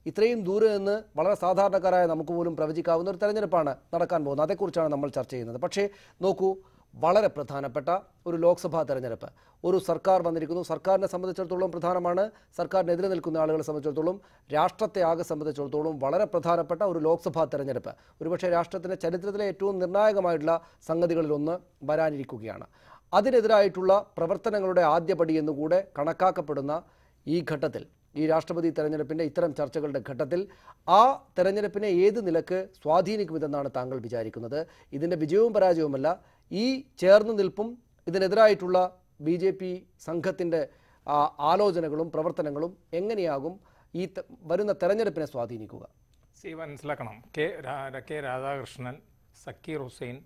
ഇത്രയും ദൂരെ നിന്ന് വളരെ സാധാരണക്കാരായ നമുക്ക് പോലും പ്രവചിക്കാവുന്ന ഒരു തെരഞ്ഞെടുപ്പാണ് നടക്കാൻ പോകുന്നത്. അതേക്കുറിച്ചാണ് നമ്മൾ ചർച്ച ചെയ്യുന്നത്. പക്ഷേ നോക്കൂ, വളരെ പ്രധാനപ്പെട്ട ഒരു ലോക്സഭാ തെരഞ്ഞെടുപ്പ്, ഒരു സർക്കാർ വന്നിരിക്കുന്നു. സർക്കാരിനെ സംബന്ധിച്ചിടത്തോളം പ്രധാനമാണ്, സർക്കാരിനെതിരെ നിൽക്കുന്ന ആളുകളെ സംബന്ധിച്ചിടത്തോളം, രാഷ്ട്രത്തെ ആകെ സംബന്ധിച്ചിടത്തോളം വളരെ പ്രധാനപ്പെട്ട ഒരു ലോക്സഭാ തെരഞ്ഞെടുപ്പ്. ഒരുപക്ഷെ രാഷ്ട്രത്തിൻ്റെ ചരിത്രത്തിലെ ഏറ്റവും നിർണായകമായിട്ടുള്ള സംഗതികളിലൊന്ന് വരാനിരിക്കുകയാണ്. അതിനെതിരായിട്ടുള്ള പ്രവർത്തനങ്ങളുടെ ആദ്യപടി എന്നുകൂടെ കണക്കാക്കപ്പെടുന്ന ഈ ഘട്ടത്തിൽ, ഈ രാഷ്ട്രപതി തെരഞ്ഞെടുപ്പിൻ്റെ ഇത്തരം ചർച്ചകളുടെ ഘട്ടത്തിൽ ആ തെരഞ്ഞെടുപ്പിനെ ഏത് നിലക്ക് സ്വാധീനിക്കുമെന്നാണ് താങ്കൾ വിചാരിക്കുന്നത്? ഇതിൻ്റെ വിജയവും പരാജയവുമല്ല, ഈ ചേർന്ന് നിൽപ്പും ഇതിനെതിരായിട്ടുള്ള BJP സംഘത്തിൻ്റെ ആലോചനകളും പ്രവർത്തനങ്ങളും എങ്ങനെയാകും ഈ വരുന്ന തെരഞ്ഞെടുപ്പിനെ സ്വാധീനിക്കുക? മനസ്സിലാക്കണം, കെ രാധാകൃഷ്ണൻ, സക്കീർ ഹുസൈൻ,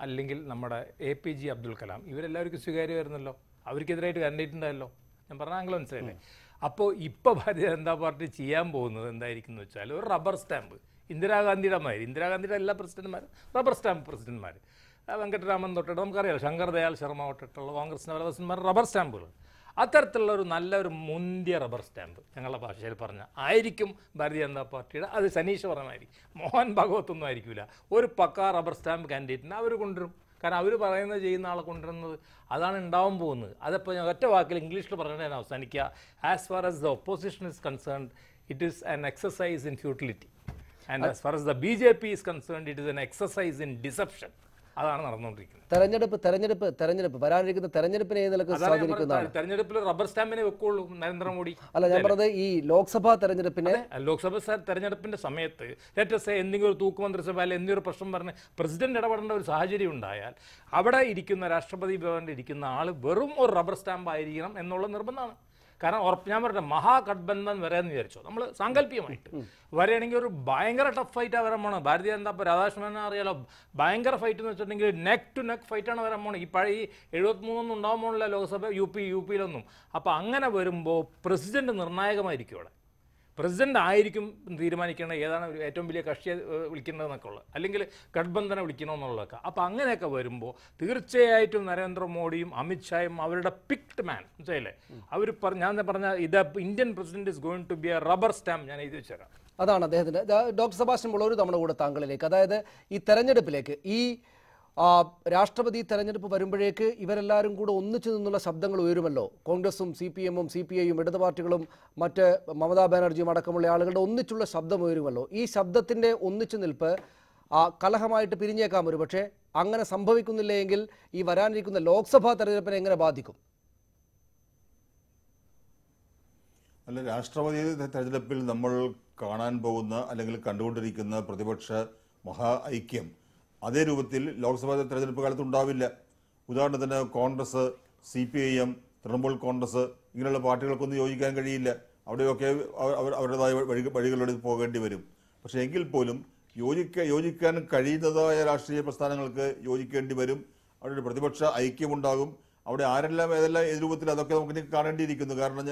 അല്ലെങ്കിൽ നമ്മുടെ APJ അബ്ദുൽ കലാം, ഇവരെല്ലാവർക്കും സ്വീകാര്യമായിരുന്നല്ലോ. അവർക്കെതിരായിട്ട് കണ്ടിട്ടുണ്ടായല്ലോ. ഞാൻ പറഞ്ഞാൽ മനസ്സിലായില്ലേ? അപ്പോൾ ഇപ്പോൾ ഭാരതീയ ജനതാ പാർട്ടി ചെയ്യാൻ പോകുന്നത് എന്തായിരിക്കും എന്ന് വെച്ചാൽ, ഒരു റബ്ബർ സ്റ്റാമ്പ്. ഇന്ദിരാഗാന്ധിയുടെ എല്ലാ പ്രസിഡന്റുമാരും റബ്ബർ സ്റ്റാമ്പ് പ്രസിഡന്റുമാർ. വെങ്കട്ടരാമൻ തൊട്ടിട്ട് നമുക്കറിയാം, ശങ്കർ ദയാൽ ശർമ്മ തൊട്ടിട്ടുള്ള കോൺഗ്രസിൻ്റെ പല പ്രസിഡന്റുമാർ റബ്ബർ സ്റ്റാമ്പുകൾ. അത്തരത്തിലുള്ള ഒരു നല്ലൊരു മുന്തിയ റബ്ബർ സ്റ്റാമ്പ്, ഞങ്ങളുടെ ഭാഷയിൽ പറഞ്ഞാൽ, ആയിരിക്കും ഭാരതീയ ജനതാ പാർട്ടിയുടെ. അത് സനീഷ് പറഞ്ഞായിരിക്കും, മോഹൻ ഭാഗവത് ഒന്നും ആയിരിക്കില്ല. ഒരു പക്കാ റബ്ബർ സ്റ്റാമ്പ് കാൻഡിഡേറ്റിനെ അവർ കൊണ്ടുവരും. കാരണം അവർ പറയുന്നത് ചെയ്യുന്ന ആളെ കൊണ്ടുവരുന്നത്, അതാണ് ഉണ്ടാവാൻ പോകുന്നത്. അതപ്പോൾ ഞാൻ ഒറ്റ വാക്കിൽ ഇംഗ്ലീഷിൽ പറഞ്ഞിട്ട് ഞാൻ അവസാനിക്കുക. As far as the opposition is concerned, it is an exercise in futility. And as far as the BJP is concerned, it is an exercise in deception. അതാണ് നടന്നുകൊണ്ടിരിക്കുന്നത്. തെരഞ്ഞെടുപ്പ് വരാനിരിക്കുന്ന തെരഞ്ഞെടുപ്പിനെ സ്വാധീനിക്കുന്നതാണ്. തെരഞ്ഞെടുപ്പിൽ റബ്ബർ സ്റ്റാമ്പിനെ വെക്കുള്ളൂ നരേന്ദ്രമോദി. അല്ല, ഞാൻ പറഞ്ഞത് ഈ ലോക്സഭാ തെരഞ്ഞെടുപ്പിനെ, ലോക്സഭാ തെരഞ്ഞെടുപ്പിന്റെ സമയത്ത് ലേറ്റസ്റ്റ് എന്തെങ്കിലും ഒരു തൂക്കുമന്ത്രിസഭ അല്ലെങ്കിൽ എന്തെങ്കിലും പ്രശ്നം പറഞ്ഞ് പ്രസിഡന്റ് ഇടപെടേണ്ട ഒരു സാഹചര്യം ഉണ്ടായാൽ, അവിടെ ഇരിക്കുന്ന രാഷ്ട്രപതി ഭവനിൽ ഇരിക്കുന്ന ആൾ വെറും ഒരു റബ്ബർ സ്റ്റാമ്പ് ആയിരിക്കണം എന്നുള്ള നിർബന്ധമാണ്. കാരണം ഞാൻ പറഞ്ഞ മഹാഗഠബന്ധൻ വരാമെന്ന് വിചാരിച്ചോ, നമ്മൾ സാങ്കല്പികമായിട്ട് വരികയാണെങ്കിൽ ഒരു ഭയങ്കര ടഫ് ഫൈറ്റാണ് വരാൻ പോണത്. ഭാരതീയ ജനതാ രാധാകൃഷ്ണനെ അറിയാലോ, ഭയങ്കര ഫൈറ്റ് എന്ന് വെച്ചിട്ടുണ്ടെങ്കിൽ നെക്ക് ടു നെക്ക് ഫൈറ്റാണ് വരാൻ പോണത്. ഈ പഴയ 73 ഉണ്ടാവാൻ പോണില്ല ലോക്സഭ, യുപിയിലൊന്നും. അപ്പോൾ അങ്ങനെ വരുമ്പോൾ പ്രസിഡന്റ് നിർണായകമായിരിക്കും. അവിടെ പ്രസിഡന്റ് ആയിരിക്കും തീരുമാനിക്കേണ്ടത് ഏതാണ് ഏറ്റവും വലിയ കക്ഷിയെ വിളിക്കേണ്ടതെന്നൊക്കെ ഉള്ളത്, അല്ലെങ്കിൽ ഗഠബന്ധനെ വിളിക്കണമെന്നുള്ളതൊക്കെ. അപ്പോൾ അങ്ങനെയൊക്കെ വരുമ്പോൾ തീർച്ചയായിട്ടും നരേന്ദ്രമോദിയും അമിത്ഷായും അവരുടെ പിക്ഡ് മാൻ മനസ്സിലായില്ലേ, അവർ ഞാൻ പറഞ്ഞ ഇത് Indian president is going to be a rubber stamp. ഞാൻ എഴുതി വെച്ചേരാം. അതാണ് അദ്ദേഹത്തിൻ്റെ. ഡോക്ടർ സെബാസ്റ്റ്യൻ പോൾ ഒരു തവണ കൂടെ താങ്കളിലേക്ക്, അതായത് ഈ തെരഞ്ഞെടുപ്പിലേക്ക്, ഈ രാഷ്ട്രപതി തെരഞ്ഞെടുപ്പ് വരുമ്പോഴേക്ക് ഇവരെല്ലാവരും കൂടെ ഒന്നിച്ചു നിന്നുള്ള ശബ്ദങ്ങൾ ഉയരുമല്ലോ. കോൺഗ്രസും CPM-ഉം CPI-യും ഇടതു പാർട്ടികളും മറ്റ് മമതാ ബാനർജിയും അടക്കമുള്ള ആളുകളുടെ ഒന്നിച്ചുള്ള ശബ്ദം ഉയരുമല്ലോ. ഈ ശബ്ദത്തിൻ്റെ ഒന്നിച്ചു നിൽപ്പ് കലഹമായിട്ട് പിരിഞ്ഞേക്കാം. ഒരു പക്ഷേ അങ്ങനെ സംഭവിക്കുന്നില്ല എങ്കിൽ ഈ വരാനിരിക്കുന്ന ലോക്സഭാ തെരഞ്ഞെടുപ്പിനെ എങ്ങനെ ബാധിക്കും? അല്ല, രാഷ്ട്രപതി തെരഞ്ഞെടുപ്പിൽ നമ്മൾ കാണാൻ പോകുന്ന അല്ലെങ്കിൽ കണ്ടുകൊണ്ടിരിക്കുന്ന പ്രതിപക്ഷ മഹാ ഐക്യം അതേ രൂപത്തിൽ ലോക്സഭാ തെരഞ്ഞെടുപ്പ് കാലത്ത് ഉണ്ടാവില്ല. ഉദാഹരണത്തിന് കോൺഗ്രസ്, CPIM, തൃണമൂൽ കോൺഗ്രസ് ഇങ്ങനെയുള്ള പാർട്ടികൾക്കൊന്നും യോജിക്കാൻ കഴിയില്ല. അവിടെയൊക്കെ അവരുടേതായ വഴികളിലൂടെ പോകേണ്ടി വരും. പക്ഷേ എങ്കിൽ പോലും യോജിക്കാൻ കഴിയുന്നതായ രാഷ്ട്രീയ പ്രസ്ഥാനങ്ങൾക്ക് യോജിക്കേണ്ടി വരും. അവിടെ ഒരു പ്രതിപക്ഷ ഐക്യമുണ്ടാകും. അവിടെ ആരെല്ലാം ഏത് രൂപത്തിൽ അതൊക്കെ നമുക്ക് കാണേണ്ടിയിരിക്കുന്നു. കാരണം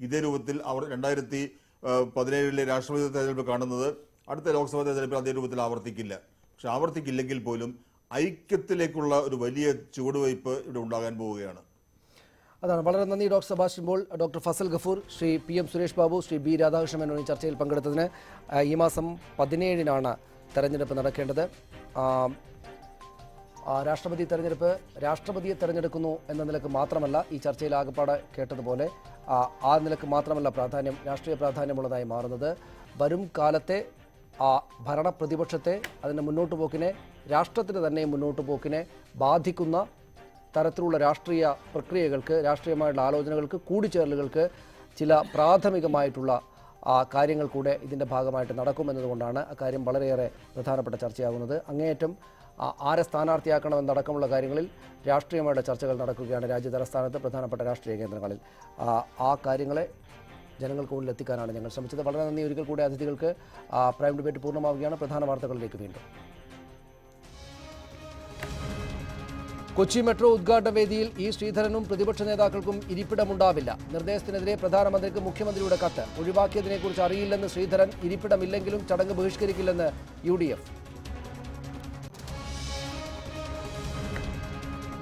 ഇതേ രൂപത്തിൽ അവർ 2017 രാഷ്ട്രപതി തെരഞ്ഞെടുപ്പ് കാണുന്നത് അടുത്ത ലോക്സഭാ തെരഞ്ഞെടുപ്പിൽ അതേ രൂപത്തിൽ ആവർത്തിക്കില്ല. പക്ഷെ ആവർത്തിക്കില്ലെങ്കിൽ പോലും ഐക്യത്തിലേക്കുള്ള ഒരു വലിയ ചുവടുവയ്പ് ഇവിടെ ഉണ്ടാകാൻ പോവുകയാണ്. അതാണ്. വളരെ നന്ദി doctor Sebastian Paul, doctor Fazal Gafoor, Shri PM Suresh Babu, Shri B Radhakrishnan Menon ഈ ചർച്ചയിൽ പങ്കെടുത്തതിന്. ഈ മാസം 17-നാണ് തെരഞ്ഞെടുപ്പ് നടക്കേണ്ടത്. രാഷ്ട്രപതി തെരഞ്ഞെടുപ്പ് രാഷ്ട്രപതിയെ തെരഞ്ഞെടുക്കുന്നു എന്ന നിലക്ക് മാത്രമല്ല, ഈ ചർച്ചയിൽ ആകപ്പാടെ കേട്ടതുപോലെ ആ നിലക്ക് മാത്രമല്ല പ്രാധാന്യം, രാഷ്ട്രീയ പ്രാധാന്യമുള്ളതായി മാറുന്നത് വരും കാലത്തെ ഭരണ പ്രതിപക്ഷത്തെ, അതിൻ്റെ മുന്നോട്ട് പോക്കിനെ, രാഷ്ട്രത്തിന് തന്നെ മുന്നോട്ട് പോക്കിനെ ബാധിക്കുന്ന തരത്തിലുള്ള രാഷ്ട്രീയ പ്രക്രിയകൾക്ക്, രാഷ്ട്രീയമായിട്ടുള്ള ആലോചനകൾക്ക്, കൂടിച്ചേരലുകൾക്ക് ചില പ്രാഥമികമായിട്ടുള്ള കാര്യങ്ങൾ കൂടെ ഇതിൻ്റെ ഭാഗമായിട്ട് നടക്കുമെന്നതുകൊണ്ടാണ് അക്കാര്യം വളരെയേറെ പ്രധാനപ്പെട്ട ചർച്ചയാകുന്നത്. അങ്ങേയറ്റം ആരെ സ്ഥാനാർത്ഥിയാക്കണമെന്നടക്കമുള്ള കാര്യങ്ങളിൽ രാഷ്ട്രീയമായിട്ട് ചർച്ചകൾ നടക്കുകയാണ് രാജ്യതലസ്ഥാനത്ത് പ്രധാനപ്പെട്ട രാഷ്ട്രീയ കേന്ദ്രങ്ങളിൽ. ആ കാര്യങ്ങളെ ജനങ്ങൾക്ക് മുന്നിൽ എത്തിക്കാനാണ് ഞങ്ങൾ ശ്രമിച്ചത്. വളരെ നന്ദി. ഒരിക്കൽ കൂടി അതിഥികൾക്ക്. പ്രൈം ഡിബേറ്റ് പൂർണ്ണമാവുകയാണ്. പ്രധാന വാർത്തകളിലേക്ക് വീണ്ടും. കൊച്ചി മെട്രോ ഉദ്ഘാടന വേദിയിൽ E. ശ്രീധരനും പ്രതിപക്ഷ നേതാക്കൾക്കും ഇരിപ്പിടമുണ്ടാവില്ല. നിർദ്ദേശത്തിനെതിരെ പ്രധാനമന്ത്രിക്ക് മുഖ്യമന്ത്രിയുടെ കത്ത്. ഒഴിവാക്കിയതിനെക്കുറിച്ച് അറിയില്ലെന്ന് ശ്രീധരൻ. ഇരിപ്പിടമില്ലെങ്കിലും ചടങ്ങ് ബഹിഷ്കരിക്കില്ലെന്ന് UDF.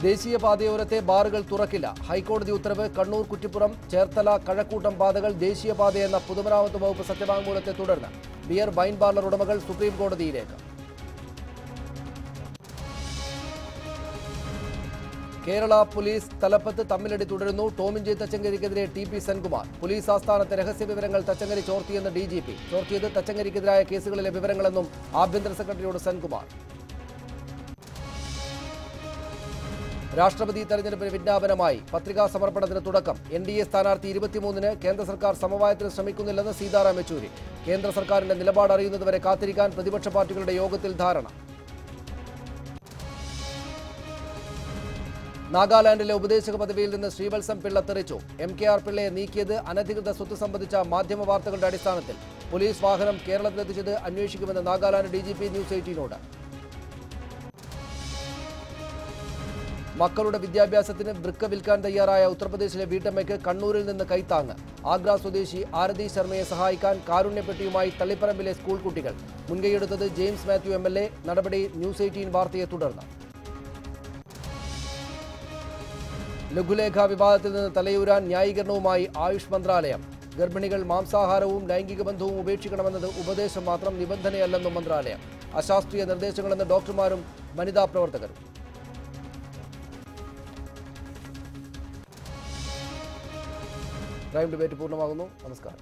ദേശീയപാതയോരത്തെ ബാറുകൾ തുറക്കില്ല. ഹൈക്കോടതി ഉത്തരവ്. കണ്ണൂർ കുറ്റിപ്പുറം ചേർത്തല കഴക്കൂട്ടം പാതകൾ ദേശീയപാതയെന്ന പൊതുമരാമത്ത് വകുപ്പ് സത്യവാങ്മൂലത്തെ തുടർന്ന് ബിയർ വൈൻ പാർലർ ഉടമകൾ സുപ്രീം കോടതിയിലേക്ക്. കേരള പോലീസ് തലപ്പത്ത് തമ്മിലടി തുടരുന്നു. ടോമിൻ ജെ തച്ചങ്കരിക്കെതിരെ ടി.പി. സെൻകുമാർ. പോലീസ് ആസ്ഥാനത്തെ രഹസ്യ വിവരങ്ങൾ തച്ചങ്കരി ചോർത്തിയെന്ന് DGP. ചോർത്തിയത് തച്ചങ്കരിക്കെതിരായ കേസുകളിലെ വിവരങ്ങളെന്നും ആഭ്യന്തര സെക്രട്ടറിയോട് സെൻകുമാർ. രാഷ്ട്രപതി തെരഞ്ഞെടുപ്പിന് വിജ്ഞാപനമായി. പത്രികാ സമർപ്പണത്തിന് തുടക്കം. NDA സ്ഥാനാർത്ഥി 23-ന്. കേന്ദ്ര സർക്കാർ സമവായത്തിന് ശ്രമിക്കുന്നില്ലെന്ന് സീതാറാം യെച്ചൂരി. കേന്ദ്ര സർക്കാരിന്റെ നിലപാട് അറിയുന്നതുവരെ കാത്തിരിക്കാൻ പ്രതിപക്ഷ പാർട്ടികളുടെ യോഗത്തിൽ ധാരണ. നാഗാലാൻഡിലെ ഉപദേശക പദവിയിൽ നിന്ന് ശ്രീവത്സം പിള്ള തെറിച്ചു. MKR പിള്ളയെ നീക്കിയത് അനധികൃത സ്വത്ത് സംബന്ധിച്ച മാധ്യമ വാർത്തകളുടെ അടിസ്ഥാനത്തിൽ. പോലീസ് വാഹനം കേരളത്തിലെത്തിച്ചത് അന്വേഷിക്കുമെന്ന് നാഗാലാൻഡ് DGP ന്യൂസ് 18നോട്. മക്കളുടെ വിദ്യാഭ്യാസത്തിന് വൃക്ക വിൽക്കാൻ തയ്യാറായ ഉത്തർപ്രദേശിലെ വീട്ടമ്മയ്ക്ക് കണ്ണൂരിൽ നിന്ന് കൈത്താങ്ങ്. ആഗ്ര സ്വദേശി ആരതി ശർമ്മയെ സഹായിക്കാൻ കാരുണ്യപ്പെട്ടിയുമായി തളിപ്പറമ്പിലെ സ്കൂൾ കുട്ടികൾ. മുൻകൈയെടുത്തത് ജെയിംസ് മാത്യു MLA. നടപടി ന്യൂസ് 18 വാർത്തയെ തുടർന്ന്. ലഘുലേഖ വിവാദത്തിൽ നിന്ന് തലയൂരാൻ ന്യായീകരണവുമായി ആയുഷ് മന്ത്രാലയം. ഗർഭിണികൾ മാംസാഹാരവും ലൈംഗിക ബന്ധവും ഉപേക്ഷിക്കണമെന്നത് ഉപദേശം മാത്രം, നിബന്ധനയല്ലെന്നും മന്ത്രാലയം. അശാസ്ത്രീയ നിർദ്ദേശങ്ങളെന്ന് ഡോക്ടർമാരും വനിതാ പ്രവർത്തകരും. ക്രൈം ഡിബേറ്റ് പൂർണ്ണമാകുന്നു. നമസ്കാരം.